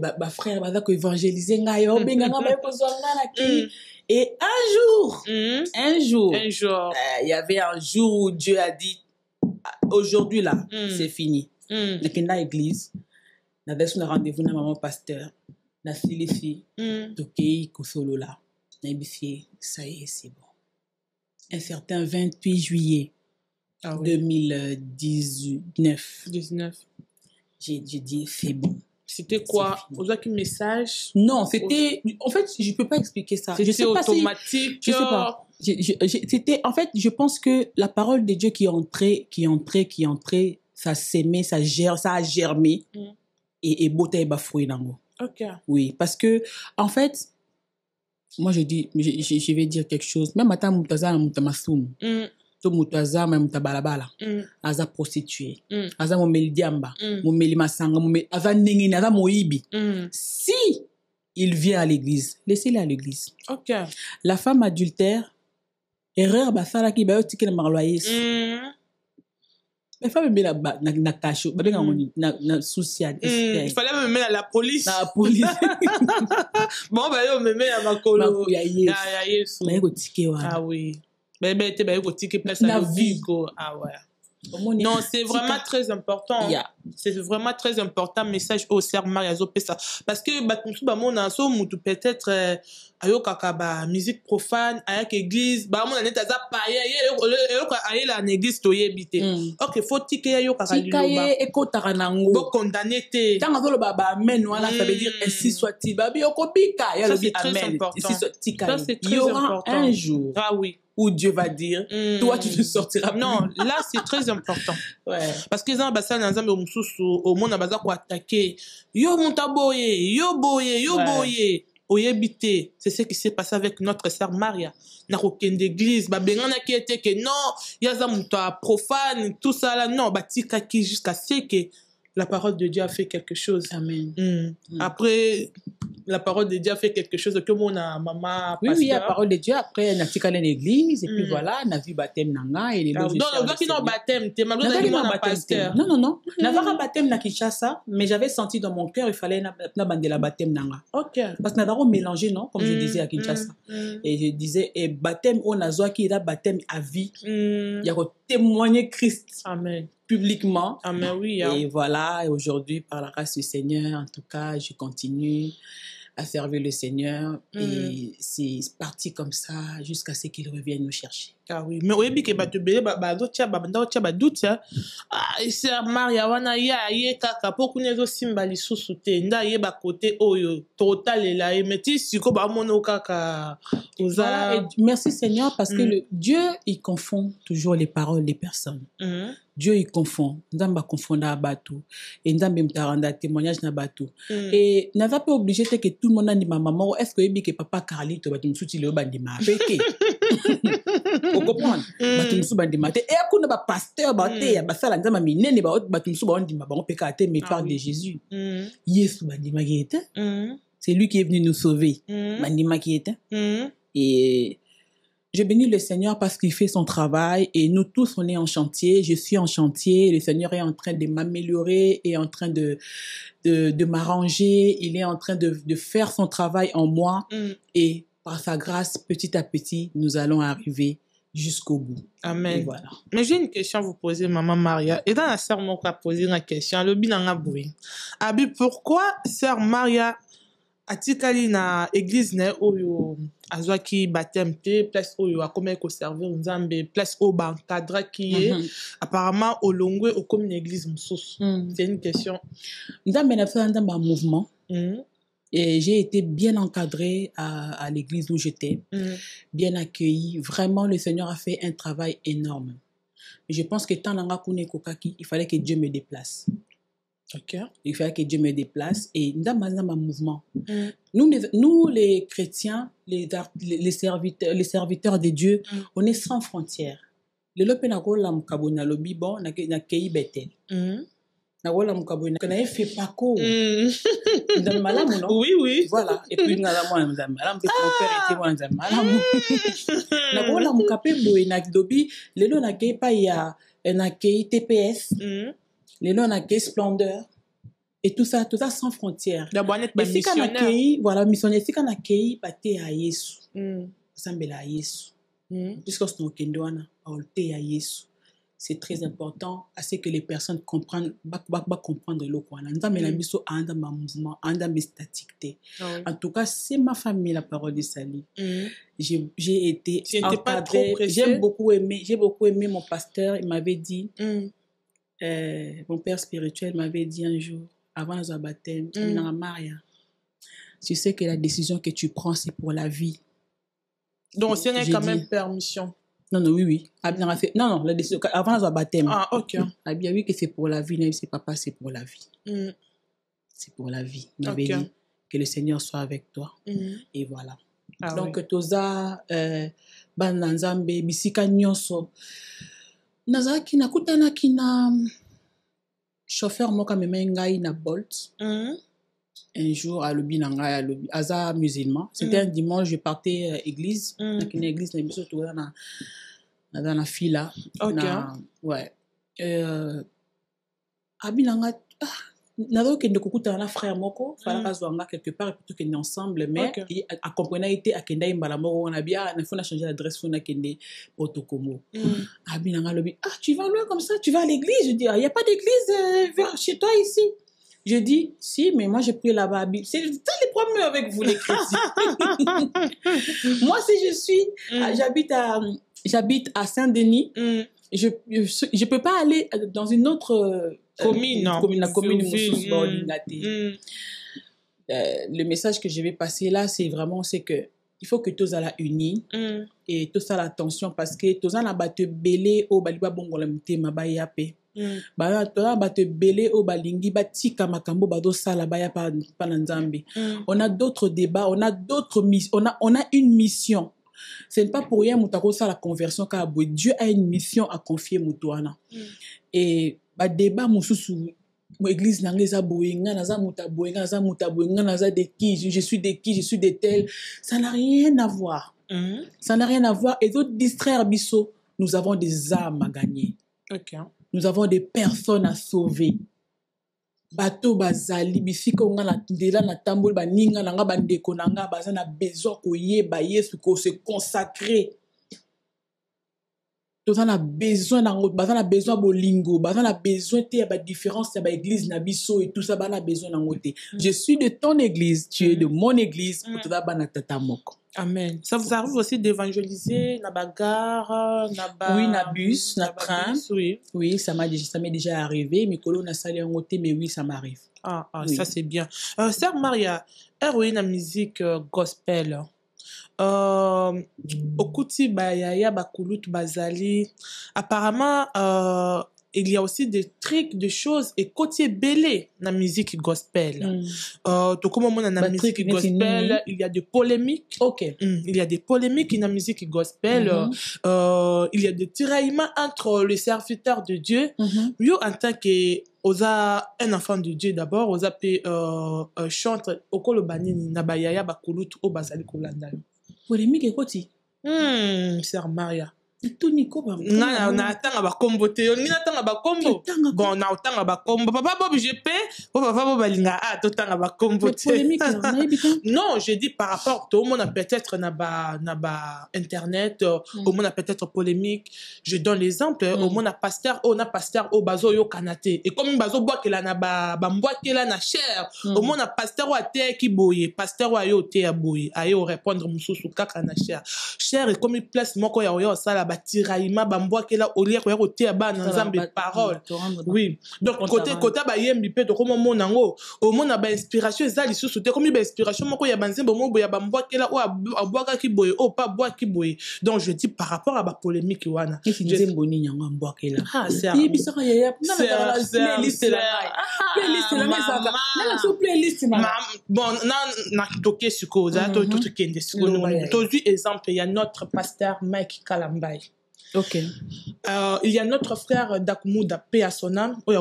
ba frère ba ko évangéliser ngayo benga ngaba ko zonga na ki. Et un jour, il y avait un jour où Dieu a dit, aujourd'hui là, c'est fini. Na kenda église, na desu na rendez-vous na maman pasteur, na silisi, tokei kosolo là, na bisi, ça y est, c'est bon. Un certain 28 juillet 2019. J'ai dit, c'est bon. C'était quoi? Vous avez un message? Non, c'était... En fait, je ne peux pas expliquer ça. C'était automatique? Je sais pas. C'était... En fait, je pense que la parole de Dieu qui entrait, ça s'aimait, ça a germé. Et beauté et bafoué nango. OK. Oui, parce que, en fait, moi, je vais dire quelque chose. Même à moutaza moutamassoum. To mutaza ma mutabalabala aza prostituée aza momeli diamba momeli masanga aza ningini aza moyibi. Si il vient à l'église, laissez-le à l'église. OK. La femme adultère erreur basala ki bayo tikena marloyes la femme me na cacho ba benga na social. Il fallait me mettre à la police. Bon ba yo me mettre à makolo ya Yesu. Ah oui. Mais tu vas ticket place à la vie. Ah ouais. Non, c'est vraiment très important. Yeah. C'est vraiment très important, message au Sœur Maria Zopesa. Parce que, peut-être, ayo kaka musique profane, ayak église, mon anet aza païen, ayo la église toyebite. Ok, faut tike ayo kaka liloba. Tikaye eko taranango. Bon condamné te. Tant que le baba amen, voilà, ça veut dire ainsi soit-il. Babi okopika, ya Ça, le c'est dit très amen. important. Ici soit tikaye. Ça, c'est Il très y aura important. un jour Ah oui. où Dieu va dire, toi tu ne sortiras plus. Non, là c'est très important. Ouais. Parce que dans basa na nzambe mususu au monde baza ko attaquer. Yo montaboye, yo boye, yo boye. Oyebite, c'est ce qui s'est passé avec notre sœur Maria. Na aucune église, ba bengana qui était que non, yaza muta profane, tout ça là non, ba tika ki jusqu'à ce que la parole de Dieu a fait quelque chose. Amen. Après, la parole de Dieu a fait quelque chose que mon maman. Oui, oui, la parole de Dieu. Après, on a tika l'église, et puis voilà, on a vu baptême nanga, et les loges. Donc, le gars qui n'a baptême, t'es malgré que pasteur. Non, non, non. N'a pas baptême na Kinshasa, mais j'avais senti dans mon cœur, il fallait na bande la baptême nanga. Ok. Parce que n'a pas mélangé, non, comme je disais à Kinshasa. Et je disais, et baptême, on a zoa qui est là, baptême à vie. Il y a témoigner Christ. Amen. Publiquement. Amen, oui. Et voilà, et aujourd'hui, par la grâce du Seigneur, en tout cas, je continue à servir le Seigneur. Et c'est parti comme ça jusqu'à ce qu'il revienne nous chercher. Ah oui, mais oui, que tu bébé, doute, ah, sœur Maria, wana ye kaka, pour qu'on ait aussi mbali sous-souté, nda ye ba côté oyo, total et là, mais tu sais, ko ba mono kaka, voilà, et merci Seigneur, parce que Dieu, il confond toujours les paroles des personnes. Dieu, il confond. Ndamba confondra batou. Et ndamba mtaranda témoignage na batou. Et n'ava pas obligé que tout le monde a dit ma maman, est-ce que papa Carlito va te me soutenir au bandima? Vous comprenez? Batumsu bandima. Et à quoi n'a pasteur baté, ya basala ndamba minene ba batumsu ba ondima ba on peut cater mais parle de Jésus. Yesu bandima qui était. C'est lui qui est venu nous sauver. Bandima qui était. Et je bénis le Seigneur parce qu'il fait son travail et nous tous, on est en chantier. Je suis en chantier. Le Seigneur est en train de m'améliorer et en train de m'arranger. Il est en train de faire son travail en moi. Et par sa grâce, petit à petit, nous allons arriver jusqu'au bout. Amen. Et voilà. Mais j'ai une question à vous poser, Maman Maria. Et dans la sœur Moko a posé une question. Le bilan a boué. Abi, pourquoi sœur Maria atikali na église ne oyo azwaki baptême te place oyo akoma ko servir nzambe place au bankadra qui est apparemment au longwe au comme une église mususu. C'est une question. Nzambe na fait un mouvement. Et j'ai été bien encadrée à l'église où j'étais, bien accueillie. Vraiment, le Seigneur a fait un travail énorme. Mais je pense que tant nanga kune kokaki, il fallait que Dieu me déplace. Okay. Il fallait que Dieu me déplace et dans un mouvement. Nous, les chrétiens, les serviteurs de Dieu, on est sans frontières. Le lopenako la mukabona lobi bon na kei betel. Na wala mukabona na fait pas ko. Dans malam non? Oui oui. Voilà. Et puis ngala moi dans malam mon père était moi dans malam. Na wala mukape boy na dobi lelo na kei pa ya na kei TPS. Les noms à splendeur et tout ça sans frontières. Mais si qu'on accueille, voilà, missionnaire, si qu'on accueille, baté à Yesu, sambela à Yesu, puisque c'est notre kendouana, aolte à Yesu. C'est très important à ce que les personnes comprennent, comprendre le quoi. Anda melamiso anda ma mouvement, anda mes statiquité. En tout cas, c'est ma famille la parole de Sali. J'ai été encadrée. J'ai beaucoup aimé mon pasteur. Il m'avait dit. Mon père spirituel m'avait dit un jour, avant le baptême, Maria, tu sais que la décision que tu prends, c'est pour la vie. Donc, c'est quand même permission. Non, non, oui. Non, la décision, avant le baptême. Ah, ok. Ah, bien oui que c'est pour la vie, mais c'est papa, c'est pour la vie. C'est pour la vie. Il m'avait dit que le Seigneur soit avec toi. Et voilà. Ah, donc, toza, bananzambe, bisika nyonso. Nazaki nakutanaki na chauffeur moka meme ngai na Bolt. Un jour à lobi nanga à lobi aza musulman. C'était un dimanche, je partais église, na kina église na biso to na na fila. OK. Ouais. Abi nanga Nado kende kukuta na frère moko fala kazwanga quelque part et plutôt kende ensemble mais accompagné été akenda imbala moko on a bien il faut changer l'adresse faut na kende Porto-Congo. Abi nanga lobi tu vas loin comme ça, tu vas à l'église. Je dis il y a pas d'église vers chez toi ici. Je dis si mais moi j'ai pris là-bas. C'est ça les problèmes avec vous les chrétiens. Moi si je suis j'habite à Saint-Denis, je peux pas aller dans une autre la commune le message que je vais passer là c'est vraiment c'est que il faut que tous à la unis et tous à l'attention parce que tous à la batte belé au baliba bongola mutema bayape ba to ba te belé au balingi batika makambo bado sala baya pa nzambe. On a d'autres débats, on a d'autres on a une mission. Ce n'est pas pour rien mutako ça la conversion car Dieu a une mission à confier mutuana. Et ba débat mususu mo église nangeza boyenga naza mutaboyenga naza mutaboyenga naza de qui je suis de qui je suis de tel, ça n'a rien à voir. Ça n'a rien à voir et d'autres distraire biso, nous avons des âmes à gagner. Nous avons des personnes à sauver. Bato bazali bisika nga na ndela na tambol ba ninga nanga bandeko nanga bazana besoin ko yeba Yesu ko se consacrer. Tous on a besoin bazana besoin bolingo, bazana besoin te ba différence ba église na biso et tout ça bana besoin nangote. Je suis de ton église, tu es de mon église, pour toi bana tata moko. Amen. Ça vous arrive aussi d'évangéliser na bagarre, oui, na bus, na train. Oui, ça m'est déjà arrivé. Mes collègues na salé en côté, mais oui, ça m'arrive. Oui. Ça c'est bien. Sœur Maria, héroïne na musique gospel. Okuti bayaya bakulut bazali. Apparemment, il y a aussi des trucs, des choses et côté belé na musique gospel. Donc comme on a na musique gospel, il y a des polémiques. Il y a des polémiques dans la musique gospel. Il y a des tiraillements entre les serviteurs de Dieu. Yo en tant que oza un enfant de Dieu d'abord, oza pe chante okolo banini na bayaya bakulut o bazali kolanda. Polémique et côté. Sœur Maria. Tout Nico ba na atanga ba kombo te yo ngina tanga ba kombo bon na otanga ba kombo papa bob GP papa bob balinga to tanga ba kombo te non je dis par rapport tout le monde a peut-être na ba internet au monde a peut-être polémique je donne l'exemple au monde a pasteur au bazo yo kanate et comme bazo boakela na ba mbwakela na cher au monde a pasteur wa te ki boye pasteur wa yo te aboye ayo répondre mususu kaka na cher et comme il place moko ya yo sala tiraillement bambwakela olia ko yako te ba na nzambe parole oui donc côté ba yembi pe to comme mon nango au monde ba inspiration ezali sous te comme ba inspiration moko ya banzembo mo ya bambwakela o abwaka ki boye o pa bwa ki boye donc je dis par rapport à ba polémique wana je mboni nyanga mbwakela c'est bisaka ya na playlist bon na toke suko za to kende suko to du exemple il y a notre pasteur Mike Kalambai. Il y a notre frère Dakumuda paix à son âme. Nous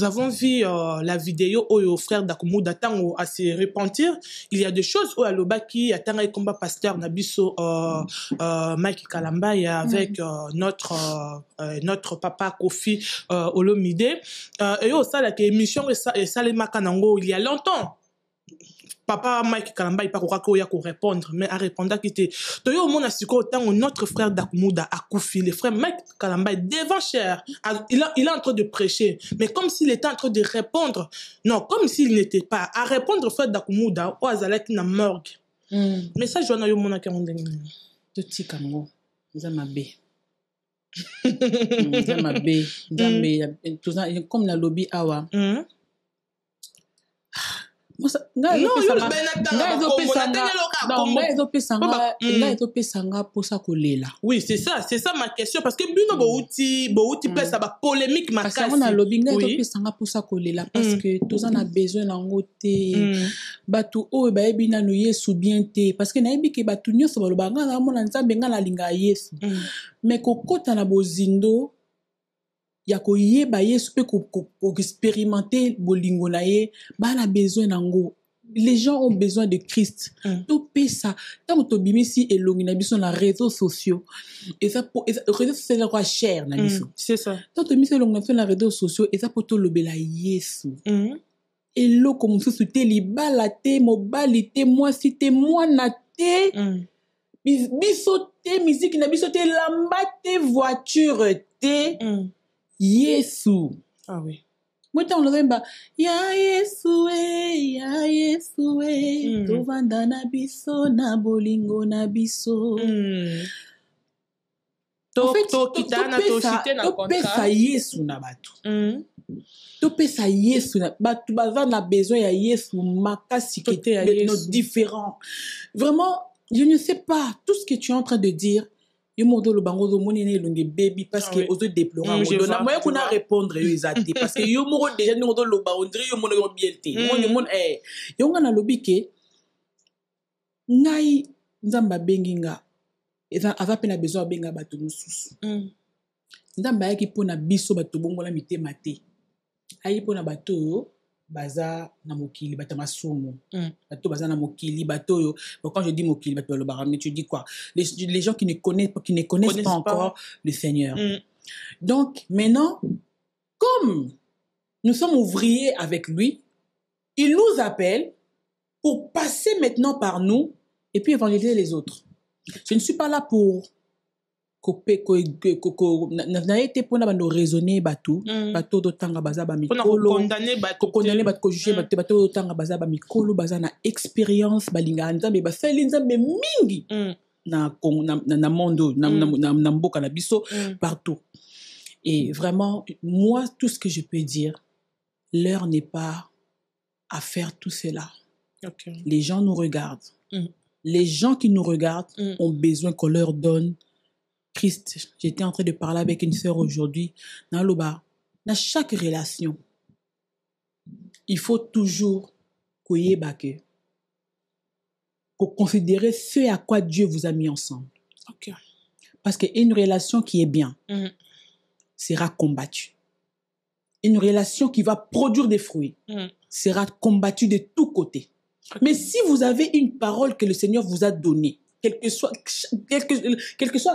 avons vu la vidéo où le frère Dakumuda tango à se repentir. Il y a des choses où Alobaki a tango combat pasteur Nabiso Mike Kalamba avec notre papa Kofi Olomide. Et au ça la émission et ça les makanango il y a longtemps. Papa Mike Kalamba il pas quoi répondre mais à répondre qui était to yo mon asiko tant notre frère Dakumuda a Koufi le frère Mike Kalamba devant cher il est en train de prêcher mais comme s'il était en train de répondre non comme s'il n'était pas à répondre frère Dakumuda ou azalaki na morgue mais ça je yo mon akende to tikango nzamabe nzamabe nzambe comme la lobby awa oui c'est ça ma question parce que bino bouti place ba polémique makasi parce que on a lobby pesanga posa kolela parce que tous on a besoin nango te batu o ba ebina no Yesu bien te parce que na yebi ke batu nyoso baloba nga na mona nzambe nga na linga Yesu mais kokota na bozindo ya koyeba Yesu pe ko expérimenter bolingo na ye ba na besoin nango les gens ont besoin de Christ. Topé ça. Tant que tu ici et l'onginabi sur les réseaux sociaux. Et ça pour les réseaux sociaux c'est quoi cher na biso. C'est ça. Tant que tu ici l'onginabi sur les réseaux sociaux et ça pour tout le bela Yesu. Et l'eau comme ça c'était libalate mobilité moi si t'es moi na té. Biso té musique na biso té lambate voiture té. Yesu. Ah oui. Moi, on le dit, ya Yesue, tovanda na biso, na bolingo na biso. En fait, topesa Yesu na batu. Topesa Yesu na batu, baza na besoin ya Yesu, makasi kete ya Yesu, différent. Vraiment, je ne sais pas tout ce que tu es en train de dire. Yo modo lo bango zo monene longue baby parce que ozo déplorer modo na moyen qu'on a répondre exactement parce que yo moro déjà ni modo lo ba on dirait yo mono yo bielté mon yo ngana lobi ke ngai nzamba benginga eza ava pena besoin benga bato mususu nzamba yaki pona biso bato bongola mitema te ayi pona bato baza na mokili bato masumu bato baza na mokili bato yo quand je dis mokili bato lo baramé tu dis quoi les gens qui ne connaissent pas encore le Seigneur. Donc maintenant comme nous sommes ouvriers avec lui, il nous appelle pour passer maintenant par nous et puis évangéliser les autres. Je ne suis pas là pour na été pour na raisonner bateau do tanga baza ba mikolo condamner bato ko juger bato do tanga baza ba mikolo baza na expérience balinga nzambe ba sali nzambe mingi na mondo na mboka na biso partout. Et vraiment moi tout ce que je peux dire, l'heure n'est pas à faire tout cela. Les gens nous regardent. Les gens qui nous regardent ont besoin qu'on leur donne Christ. J'étais en train de parler avec une sœur aujourd'hui. Dans chaque relation, il faut toujours considérer ce à quoi Dieu vous a mis ensemble. Parce qu'une relation qui est bien sera combattue. Une relation qui va produire des fruits sera combattue de tous côtés. Mais si vous avez une parole que le Seigneur vous a donnée, quelle que soit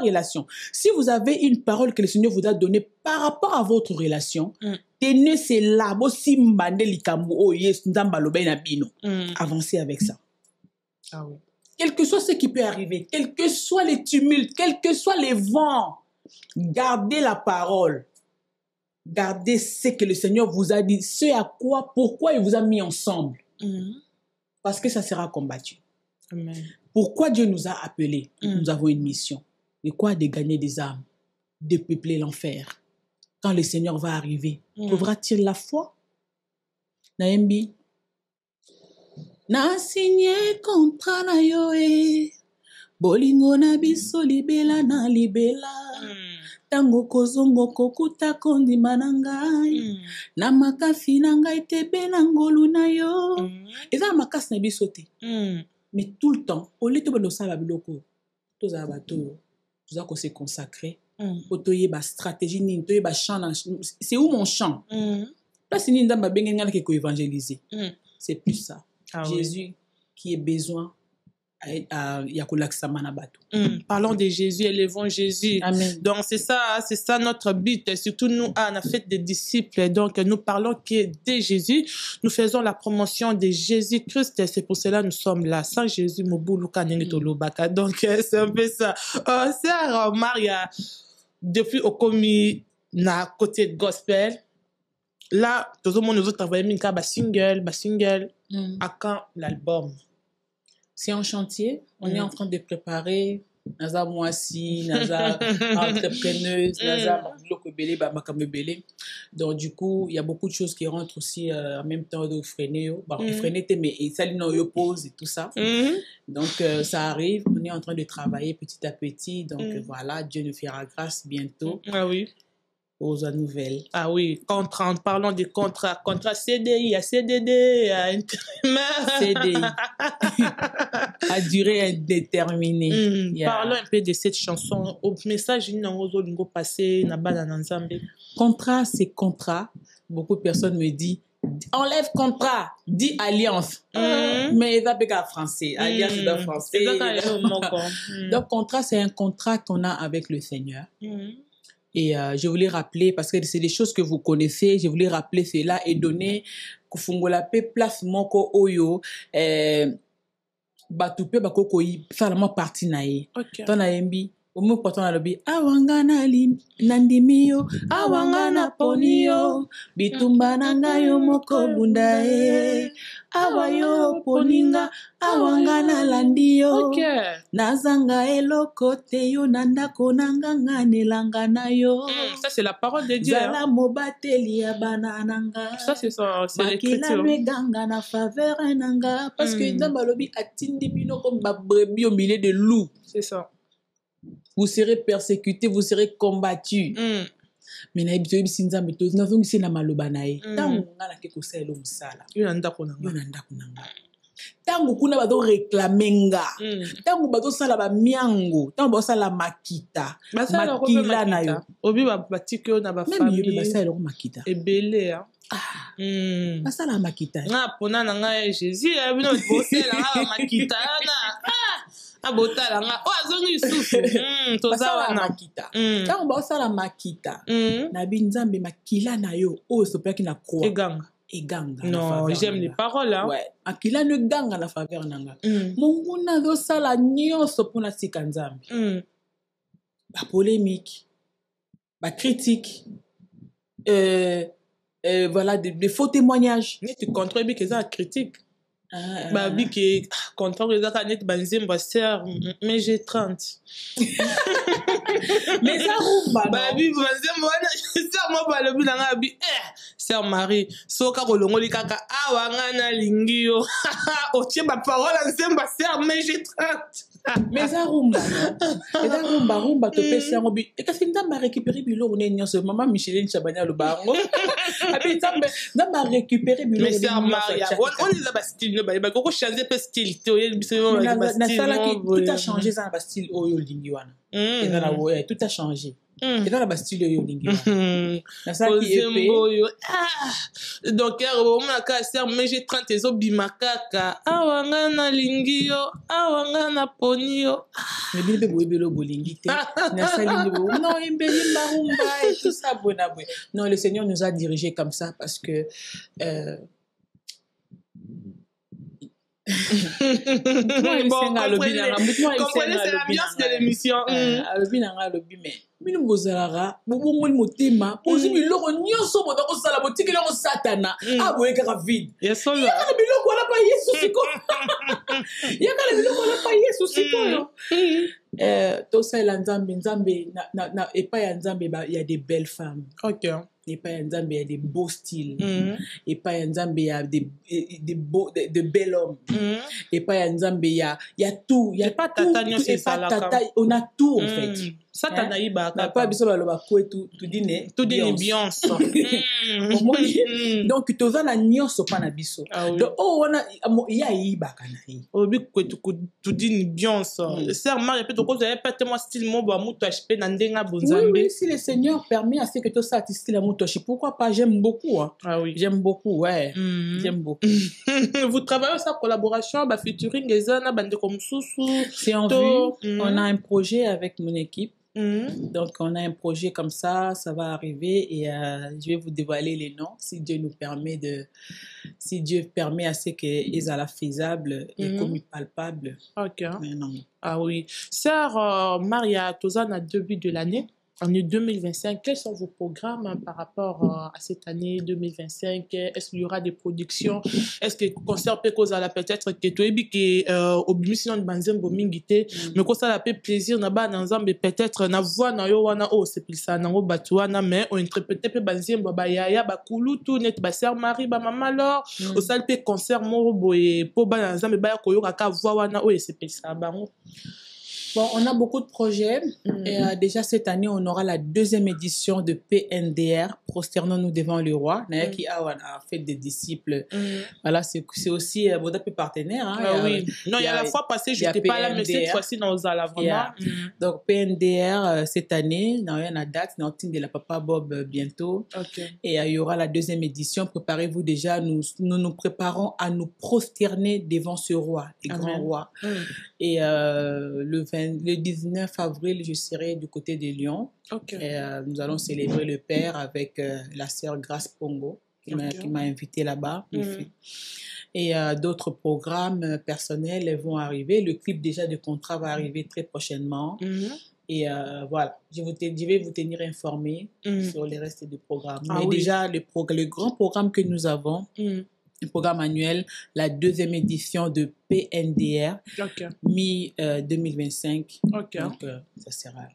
relation, si vous avez une parole que le Seigneur vous a donnée par rapport à votre relation, tenez cela, avancez avec ça. Quel que soit ce qui peut arriver, quels que soient les tumultes, quels que soient les vents, gardez la parole. Gardez ce que le Seigneur vous a dit, pourquoi il vous a mis ensemble. Parce que ça sera combattu. Amen. Pourquoi Dieu nous a appelés? Nous avons une mission. De quoi? De gagner des âmes, de peupler l'enfer. Quand le Seigneur va arriver, trouvera-t-il la foi? Naembi. Na signé contrat na yoe. Bolingo na biso libela na libela. Tango kozongo kokuta kondima na ngai. Na makasi na ngai tebe na ngolu na yo. Eza makasi na biso te. Mais tout le temps, au lieu de se consacrer, au stratégie, c'est où mon champ? Là, c'est évangéliser. C'est plus ça. Jésus qui est besoin. Parlons de Jésus, élevons Jésus. Amen. Donc c'est ça notre but. Surtout nous, on a fait des disciples. Donc nous parlons que de Jésus. Nous faisons la promotion de Jésus-Christ. C'est pour cela que nous sommes là. Sans Jésus, donc c'est un peu ça. Sœur Maria, depuis au commis na côté de gospel, là tout le monde nous a travaillé un single. À quand l'album? C'est en chantier. On est en train de préparer. Naza moisi, naza entrepreneuse, naza lokobele, makamebele. Donc du coup, il y a beaucoup de choses qui rentrent aussi en même temps de freiner. Freiner, mais ça lui pose et tout ça. Donc ça arrive. On est en train de travailler petit à petit. Donc voilà, Dieu nous fera grâce bientôt. Ah oui. Aux nouvelles. Ah oui, parlons des contrats. Contrat CDI, à CDD, à intérimaire. CDI. À durée indéterminée. Parlons un peu de cette chanson. Au message, passé, contrat, c'est contrat. Beaucoup de personnes me disent, enlève contrat, dit alliance. Mais ça peut qu'à français. Alliance c'est français. Donc, contrat, c'est un contrat qu'on a avec le Seigneur. Et je voulais rappeler, parce que c'est des choses que vous connaissez, je voulais rappeler cela et donner kufungola pe place moko oyo batupe bakoko yi salama parti na ye. Ton na yembi omu portant na lobi awangana nandimiyo awangana poniyo bitumba nanga yo moko bunda e awayo poninga awangana landiyo nazanga eloko te yo nandako nanga nganelanga na yo. Ça c'est la parole de Dieu. Zala mobateli ya banananga. Ça c'est l'écriture. Ganga na faveur nanga parce que nzamba lobi atindi bino comme ba brebis au milieu de loups. C'est ça. Vous serez persécutés, vous serez combattus. Mais na ibito biso nzambe to na vongi sina maloba na ye. Tango ngala ke ko selo musala. Yo ndako nanga. Tango kuna bazo réclamenga. Tango bazo sala ba miango, tango bazo sala makita. Makila na yo. Obi ba batiko na ba famille. Même yo ba sala ko makita. Ebele hein. Basala makita. Na pona na nga Jésus, bino bosela nga makita na. Abotala nga o azongi susu tozala makita tango basala makita na binzambe makila na yo o sopaki na croix eganga non j'aime les paroles hein ouais akila ne ganga na faveur nanga mungu na zo sala nyonso pona sika nzambe ba polémique ba critique voilà des faux témoignages mais tu contrôles que ça critique babi qui content les autres net banzemba sœur mais j'ai 30 mais ça rumba babi banzemba wana sœur mo ba lobi na ngabi sœur Marie soka kolongoli kaka awanga na lingio o tie ba parole nzemba sœur mais j'ai 30 mais ça rumba et ça rumba to pesa ngobi e kasi ndamba récupérer biloko ne nyonso maman Micheline Chabanya lo bango abi ndamba récupérer biloko mais sœur Marie on les a ba style ba ko changer pe style to ye biso ba style tout a changé ça ba style oyo lingi wana et dans la ouais tout a changé et dans la bastille oyo lingi wana na ça qui est donc on a ka sœur mais j'ai 30 ezo bimakaka awanga na lingio awanga na ponio mais bien be boyebelo bolingi te na ça lingi non imbeli marumba et tout ça bonabwe non le Seigneur nous a dirigés comme ça parce que comprenez, c'est l'ambiance de l'émission. Bino bozalaka bobongoli motema ozi biloko nyonso boza kosala botikeli yango satana aboyekaka vide yakala biloko wana pa yesu sikoyo yakala biloko wana pa yesu sikoyo tosalela nzambe epai ya nzambe ya des belles femmes epai ya nzambe ya des beaux styles epai ya nzambe ya de bel homme epai ya nzambe ya tout ya pas tata on a tout en fait Satana na pas biso baloba ko tout dîner Beyonce donc toza na nyonso pa na biso donc wana ya yibaka na ye obi tout dîner Beyonce sœur Marie peut ko vous avez pas tellement style mo ba muto HP na ndenga bonzambe oui si le Seigneur permet à ce que tout ça style muto pourquoi pas j'aime beaucoup hein. J'aime beaucoup ouais j'aime beaucoup vous travaillez sa collaboration ba featuring ezana bande comme sousou c'est en vue on a un projet avec mon équipe. Donc on a un projet comme ça va arriver et je vais vous dévoiler les noms si Dieu nous permet si Dieu permet à ce que Ezala faisable et comme palpable. Non. Ah oui. Sœur Maria Tozana, début de l'année. Année 2025, quels sont vos programmes par rapport à cette année 2025? Est-ce qu'il y aura des productions? Est-ce que concert peut causer la peut-être que tu es bien que obligation de banzem bomingité mais que ça la fait plaisir na ba nzambe peut-être na voix na yo wana oh c'est plus ça na ngo batuana mais on interpréter pe banzem ba yaya ba kulu tout net ba sœur Marie ba maman alors au salle pe concert mo boye po ba nzambe ba koyoka ka voix wana oh c'est plus ça bango Bon, on a beaucoup de projets. Et, déjà, cette année, on aura la 2e édition de PNDR, Prosternons-nous devant le roi. Qui a fait des disciples. Voilà, c'est aussi Bodape partenaire. Hein. Oui. Non, il y a la fois passée, je n'étais pas là, mais cette fois-ci, nous allons vraiment. Donc, PNDR, cette année, il y a une date, dans de la Papa Bob bientôt. Et il y aura la 2e édition. Préparez-vous déjà. Nous préparons à nous prosterner devant ce roi, le grand roi. Et le 19 avril, je serai du côté de Lyon. Et, nous allons célébrer le Père avec la sœur Grace Pongo qui m'a invité là-bas. Et d'autres programmes personnels vont arriver. Le clip déjà de contrat va arriver très prochainement. Et voilà, je vais vous tenir informé sur le reste du programme. Mais déjà, le grand programme que nous avons, le programme annuel, la 2e édition de PNDR, mi-2025. Donc, ça sera...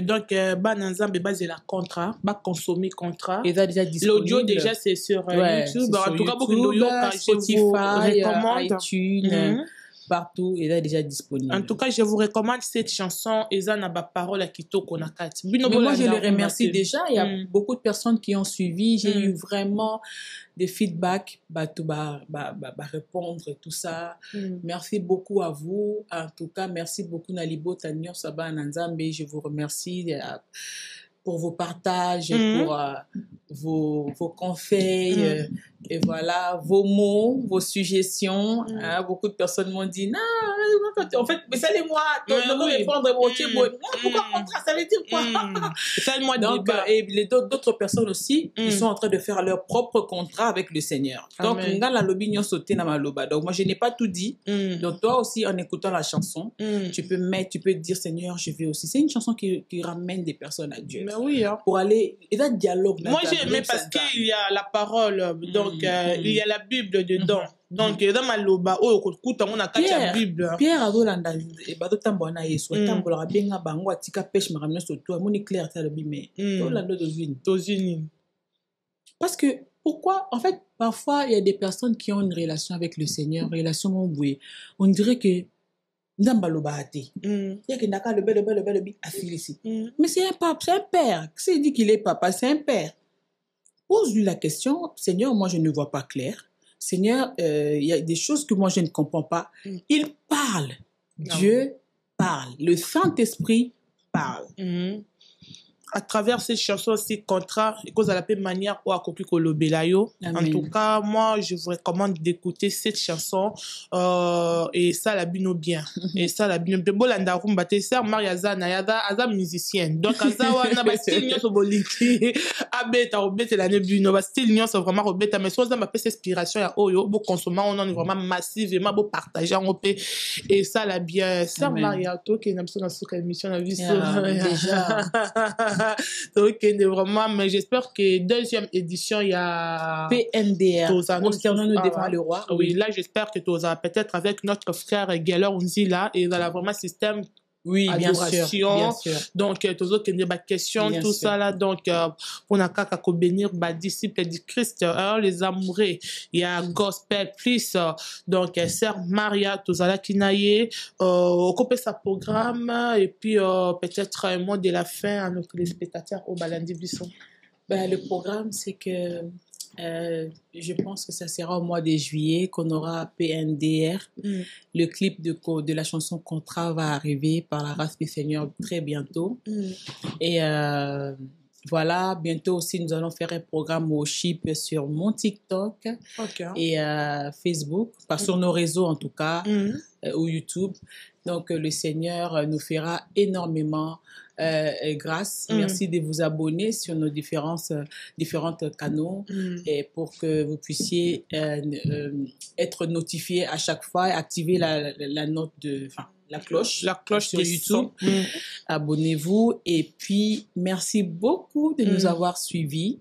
donc, Bananzambe basé la contrat, consommer contrat. Et ça déjà disponible. L'audio déjà c'est sur YouTube. En tout cas, beaucoup de l'audio, Spotify, je vous recommande. iTunes, partout, il est déjà disponible. En tout cas, je vous recommande cette chanson. Eza na ba parole à Kitoko Nakati. Mais moi, je les remercie déjà. Il y a beaucoup de personnes qui ont suivi. J'ai eu vraiment des feedbacks, répondre et tout ça. Merci beaucoup à vous. En tout cas, merci beaucoup Nalibo Tanyor Saba Nanzambe. Je vous remercie pour vos partages, pour vos conseils, et voilà, vos mots, vos suggestions. Beaucoup de personnes m'ont dit, non, en fait, mais ça les moi, répondre, pourquoi contrat, ça veut dire quoi? Donc, et d'autres personnes aussi, ils sont en train de faire leur propre contrat avec le Seigneur. Donc, donc moi, je n'ai pas tout dit. Donc, toi aussi, en écoutant la chanson, tu peux dire, Seigneur, je vais aussi. C'est une chanson qui ramène des personnes à Dieu. Mais oui, hein. Pour aller, et là, dialogue. Moi, j'ai aimé parce qu'il y a la parole, donc, il y a la Bible dedans. Donc, dans ma loba, on a la Bible. Pierre a dit, bato tambo na yesu, tambo la benga bango atika pêche maramne soto, moni clair ta lobi mais to la do dozini. Parce que pourquoi en fait parfois il y a des personnes qui ont une relation avec le Seigneur, relation mboué. On dirait que ndamba loba ate. Il y a que ndaka le bel affilié. Mais c'est un pape, c'est un père. S'il dit qu'il est papa, c'est un père. Pose-lui la question, Seigneur, moi je ne vois pas clair. Seigneur, il y a des choses que moi je ne comprends pas. Il parle. Dieu parle. Le Saint-Esprit parle. À travers ces chansons aussi, contrat, cause à la même manière ou à copier Kolobelayo. En tout cas, moi, je vous recommande d'écouter cette chanson, et ça, la bino bien. Et ça, la bino bien. Bolanda Rumba, tes sœurs, Mariaza, Nayada, Aza musicienne. Donc, Azawa, na ba style nyon so boliki. Abeta, obeta, la nebino, ba style nyon so vraiment obeta. Mais soit, ma peste inspiration, ya oyo, beau consommer, on en est vraiment massivement, beau partager, on peut. Et ça, la bien. Sœur Mariato, qui est une absolue dans cette émission, la vie déjà. Donc, vraiment, mais j'espère que 2e édition, il y a PNDR. Prosternons-nous devant le roi. Oui, là, j'espère que Toza, peut-être avec notre frère Geller Unzila, et dans la vraiment système. Oui, bien sûr. Donc, toujours qu'il y a des questions, bien tout sûr. Ça là. Donc, pour n'a qu'à bénir, disciples du Christ, les amoureux. Il y a Gospel Plus, donc, Sœur Maria, tout ça là qui naïe, occuper sa programme, et puis, peut-être un mot de la fin à nos téléspectateurs au Balandi Bisson. Le programme, c'est que, je pense que ça sera au mois de juillet qu'on aura PNDR. Le clip de la chanson Contrat va arriver par la grâce du Seigneur très bientôt. Et voilà, bientôt aussi nous allons faire un programme au Chip sur mon TikTok et Facebook, sur nos réseaux en tout cas, ou YouTube. Donc le Seigneur nous fera énormément grâce. Merci de vous abonner sur nos différentes canaux et pour que vous puissiez être notifié à chaque fois et activer la note la cloche sur YouTube. Abonnez-vous et puis merci beaucoup de nous avoir suivis.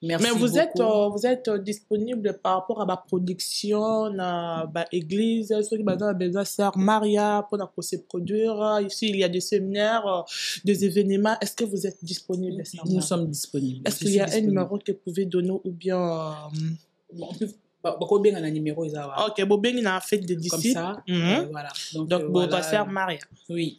Merci. Mais vous êtes disponible par rapport à ma production, à l'église, ceux qui ont besoin de Sœur Maria pour se produire. Ici, il y a des séminaires, des événements. Est-ce que vous êtes disponible? Nous sommes disponibles. Est-ce qu'il y a un numéro que vous pouvez donner ou bien... Bako bien un numéro Isawa. Ok, bon, bien, il a fait des Comme disciples. ça, voilà. Donc, voilà, ta sœur Maria. Oui.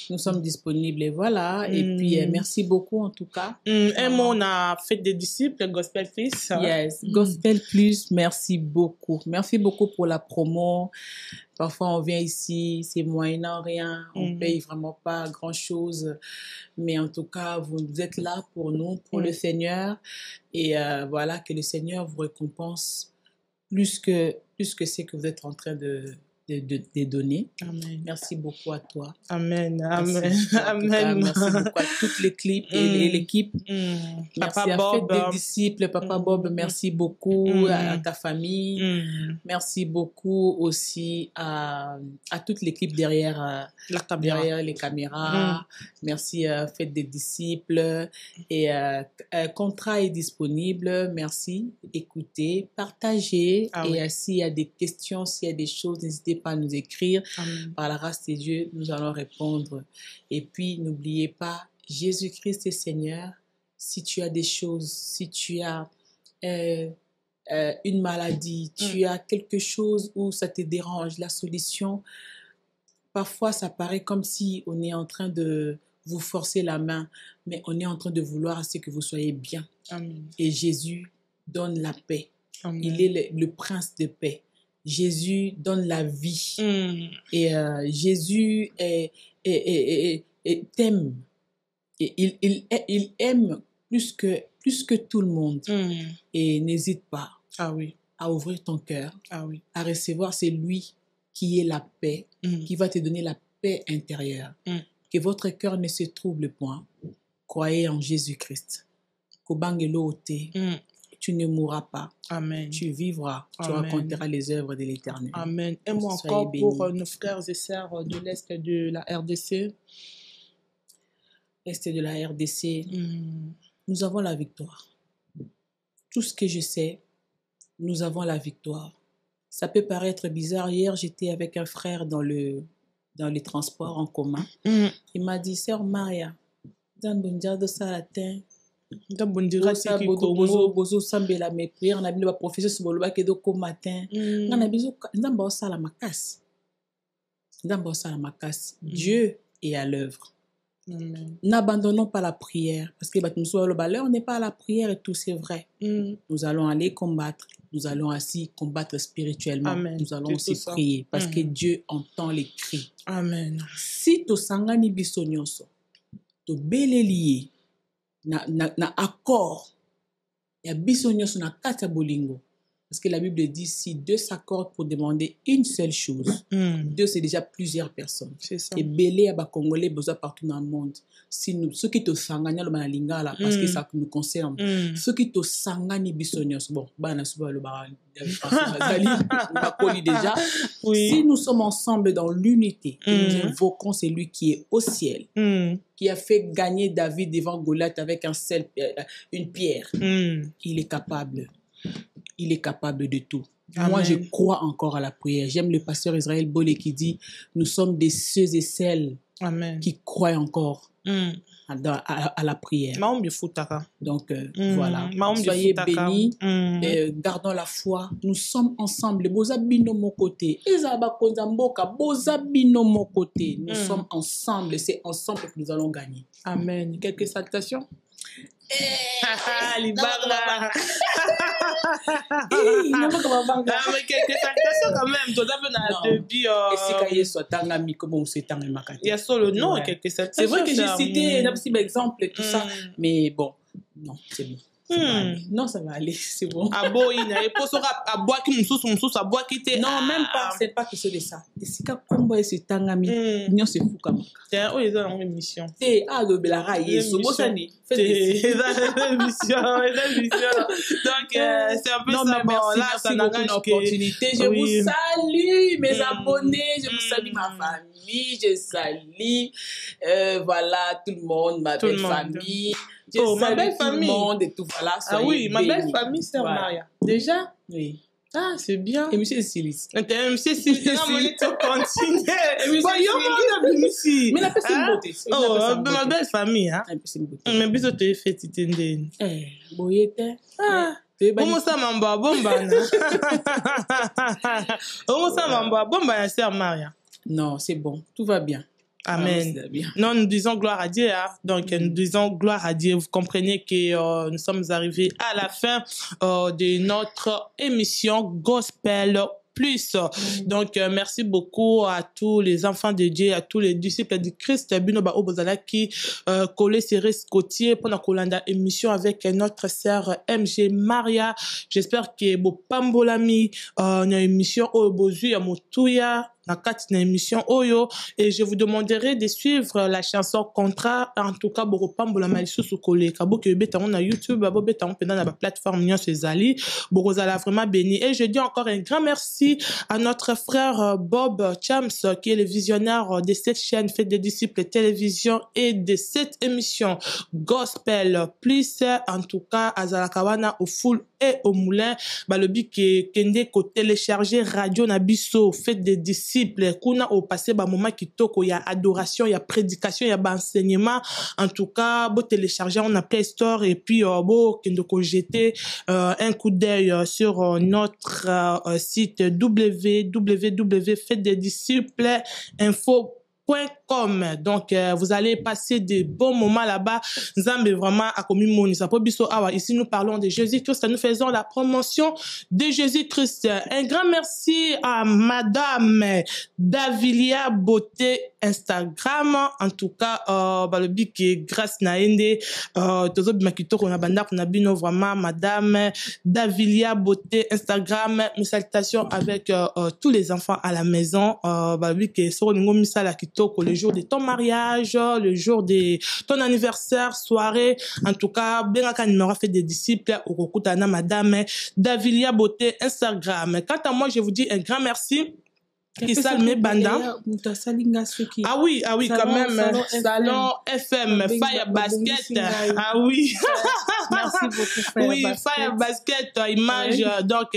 Nous sommes disponibles et voilà. Et puis, merci beaucoup en tout cas. Et moi, on a fait des disciples, Gospel Plus. Yes, Gospel Plus, merci beaucoup. Merci beaucoup pour la promo. Parfois, on vient ici, c'est moyennant rien, on paye vraiment pas grand-chose. Mais en tout cas, vous êtes là pour nous, pour le Seigneur. Et voilà, que le Seigneur vous récompense plus que ce que vous êtes en train de donner. Amen. Merci beaucoup à toi. Amen. Amen. Merci, Amen. merci beaucoup à toute l'équipe et l'équipe. Merci Papa à Bob. Fête des disciples, Papa Bob, merci beaucoup à ta famille. Merci beaucoup aussi à toute l'équipe derrière les caméras. Merci à Fête des disciples. Et contrat est disponible. Merci. Écoutez, partagez. Et s'il y a des questions, s'il y a des choses, n'hésitez pas à nous écrire. Par la grâce de Dieu, nous allons répondre. Et puis, n'oubliez pas, Jésus-Christ est Seigneur. Si tu as des choses, si tu as une maladie, tu as quelque chose où ça te dérange, la solution, parfois ça paraît comme si on est en train de vous forcer la main, mais on est en train de vouloir à ce que vous soyez bien. Et Jésus donne la paix. Il est le prince de paix. Jésus donne la vie. Et Jésus t'aime. Et il aime plus que tout le monde. Et n'hésite pas à ouvrir ton cœur, à recevoir. C'est lui qui est la paix, qui va te donner la paix intérieure. Que votre cœur ne se trouble point. Croyez en Jésus-Christ. Tu ne mourras pas. Amen. Tu vivras. Tu raconteras les œuvres de l'Éternel. Amen. Et moi encore pour nos frères et sœurs de l'Est de la RDC. Est de la RDC, nous avons la victoire. Tout ce que je sais, nous avons la victoire. Ça peut paraître bizarre. Hier, j'étais avec un frère dans les transports en commun. Il m'a dit, Sœur Maria, dans le de Salatin, bozo sambela mes prières na bino ba professeur soboloba ke do ko matin na bizo ndamba osala makasi Dieu est à l'œuvre. N'abandonnons pas la prière parce que on n'est pas à la prière et tout, c'est vrai. Nous allons aller combattre, nous allons aussi combattre spirituellement. Nous allons aussi prier parce que Dieu entend les cris. Amen. Si to sangani biso nyonso to belelié na accord ya biso nyonso na kati ya bolingo, parce que la Bible dit si deux s'accordent pour demander une seule chose, deux c'est déjà plusieurs personnes. Et belé à ba congolais besoin partout dans le monde. Si nous ceux qui te sanganya le lingala parce que ça nous concerne, ceux qui te sangani biso nyonso bon bana suba le ba déjà. Si nous sommes ensemble dans l'unité, nous invoquons celui qui est au ciel, qui a fait gagner David devant Goliath avec une pierre. Il est capable. Il est capable de tout. Amen. Moi, je crois encore à la prière. J'aime le pasteur Israël Bolé qui dit nous sommes des ceux et celles qui croient encore à la prière. Donc, voilà. Soyez bénis. Gardons la foi. Nous sommes ensemble. Bozabino mon côté. Nous sommes ensemble. C'est ensemble que nous allons gagner. Amen. Quelques salutations? Mais quelques salutations quand même. C'est vrai que j'ai cité un petit exemple et tout ça, mais bon, non, c'est bon. Non, ça va aller, c'est bon. Non, même pas, c'est pas que c'est de ça. Et si quand combo est tangami, non c'est fou comme ça. Oh, ils ont une émission. Le belara yeso bosani. Donc c'est un peu ça. Merci beaucoup une opportunité. Je vous salue mes abonnés, je vous salue ma famille, je salue voilà tout le monde, ma belle famille. Ma belle famille. Tout le monde et tout, voilà. Ah oui, ma belle famille, c'est Maria. Déjà? Oui. Ah, c'est bien. Et monsieur Silis. Monsieur Silis, on continue. Mais la personne beauté. Oh, ma belle famille, hein. Mais bisous, tu es fait, tu t'es boyete. Comment ça, Mamba? Bomba. Comment ça, Mamba? Bomba, Sœur Maria. Non, c'est bon. Tout va bien. Amen. Non, nous disons gloire à Dieu. Hein? Donc, nous disons gloire à Dieu. Vous comprenez que nous sommes arrivés à la fin de notre émission Gospel Plus. Donc, merci beaucoup à tous les enfants de Dieu, à tous les disciples de Christ. Binoba Obozala qui collé Céris Côtier pour la Kolanda émission avec notre sœur MG Maria. J'espère que vos pambolami une émission au Bozu à Motouya. Na émission Oyo, et je vous demanderai de suivre la chanson Contrat. En tout cas, Boro Pambola Maïsou Soukole, Kabo que beta on a YouTube, Babo beta on peut dans la plateforme Nyon Cezali, Borozala vraiment béni. Et je dis encore un grand merci à notre frère Bob Chams, qui est le visionnaire de cette chaîne Fête des disciples télévision et de cette émission Gospel Plus. En tout cas, à Zalakawana, au full et au moulin, le but qui kende ko télécharger radio Nabiso Fête des disciples. Kuna au passé moment kitoko, il y a adoration, il y a prédication, il y a enseignement. En tout cas, beau télécharger on a Play Store et puis beau kendo jeter un coup d'œil sur notre site www.faitedesdisciples.info.com. Donc, vous allez passer des bons moments là-bas. Nzambe vraiment a commis mon ici, nous parlons de Jésus-Christ. Nous faisons la promotion de Jésus-Christ. Un grand merci à Madame Davilia Beauté Instagram. En tout cas, le big qui grâce naende, tozo bimakito qu'on a banda qu'on a bino vraiment Madame Davilia Beauté Instagram. Mes salutations avec tous les enfants à la maison. Le big qui est sur le misala le jour de ton mariage, le jour de ton anniversaire, soirée. En tout cas, bien qu'un numéro fait des disciples au Kokutana Madame Davilia Beauté Instagram. Quant à moi, je vous dis un grand merci. Qui salme banda. Ah oui, quand même. Salon FM, Fire Basket. Ah oui. Merci beaucoup, frère. Oui, Fire Basket, image, donc,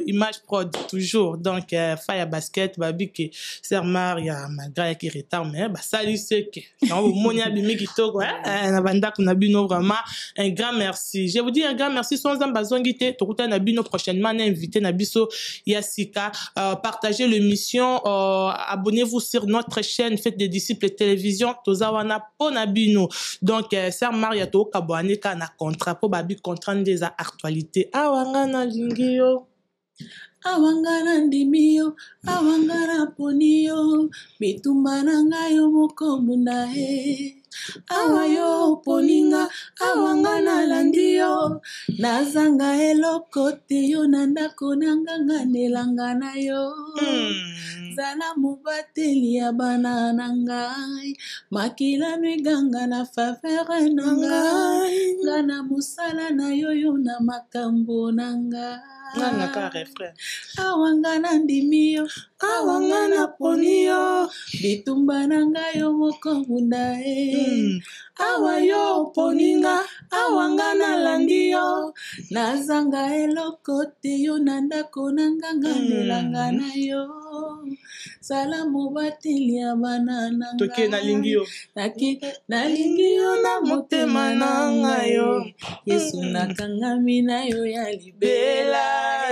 image prod, toujours. Donc, Fire Basket, babi qui sert Maria, malgré qui retard, mais, salut, c'est que, non, monia bimi qui toque, na banda qu'on a bino vraiment, un grand merci. Je vous dis un grand merci, sans ambazongite, tokuta na bino prochainement, invité na biso, Yassika, partagez le abonnez-vous sur notre chaîne Fête des disciples télévision Tozawana Ponabino. Donc Sœur Maria to kabwane kana contrat po babi contrat des actualités awangana lingio awangana ndimio awangana ponio bitumbana ngayo mokomuna awayo poninga awangana landio nazanga elokote yo nandako nanganga nelangana yo zala mubateli ya bana nangai makila neganga na faveur nangai ngana musala na yoyo na makambo nangai ngana ka refrain awangana ndimio awangana ponio bitumba nangayo mokobunda awayo poninga awangana landio nazanga elokote yo nandako nanganga nelangana yo salamu bateli ya bana nanga toke na lingio na lingio na motema nangayo Yesu nakangami na yo ya libela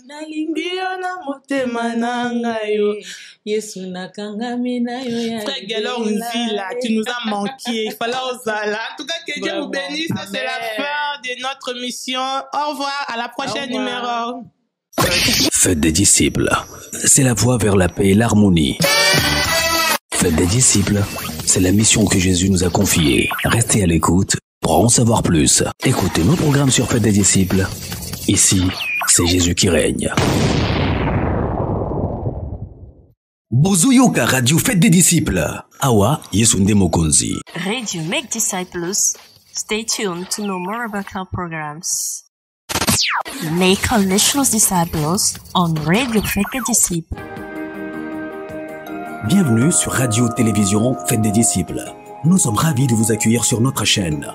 na lingio na motema nangayo Yesu nakangami na yo ya libela. Frère Gelor Nzila, tu nous as manqué, il fallait Ozala. En tout cas, que Dieu vous bénisse, c'est la fin de notre mission. Au revoir, à la prochaine numéro. Fête des disciples, c'est la voie vers la paix et l'harmonie. Fête des disciples, c'est la mission que Jésus nous a confiée. Restez à l'écoute pour en savoir plus. Écoutez nos programmes sur Fête des disciples. Ici, c'est Jésus qui règne. Bozoyoka Radio Fête des disciples. Awa Yesunde Mokonzi. Radio Make Disciples. Stay tuned to know more about our programs. Make National Disciples on Radio Fête des disciples. Bienvenue sur Radio-Télévision Fête des disciples. Nous sommes ravis de vous accueillir sur notre chaîne.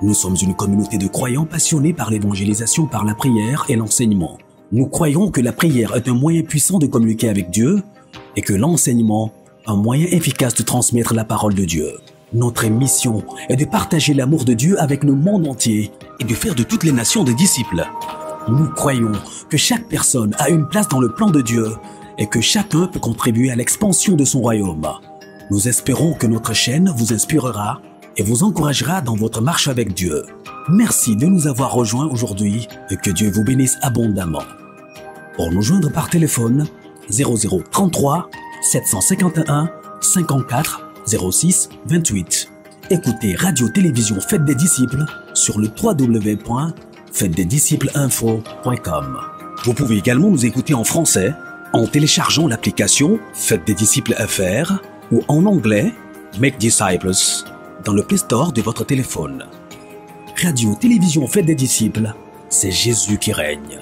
Nous sommes une communauté de croyants passionnés par l'évangélisation, par la prière et l'enseignement. Nous croyons que la prière est un moyen puissant de communiquer avec Dieu et que l'enseignement, un moyen efficace de transmettre la parole de Dieu. Notre mission est de partager l'amour de Dieu avec le monde entier et de faire de toutes les nations des disciples. Nous croyons que chaque personne a une place dans le plan de Dieu et que chacun peut contribuer à l'expansion de son royaume. Nous espérons que notre chaîne vous inspirera et vous encouragera dans votre marche avec Dieu. Merci de nous avoir rejoints aujourd'hui et que Dieu vous bénisse abondamment. Pour nous joindre par téléphone, 0033 751 54 06 28. Écoutez Radio-Télévision Fête des Disciples sur le www.fêtedesdiscipleinfo.com. Vous pouvez également nous écouter en français en téléchargeant l'application Fête des Disciples FR ou en anglais Make Disciples dans le Play Store de votre téléphone. Radio-Télévision Fête des Disciples, c'est Jésus qui règne.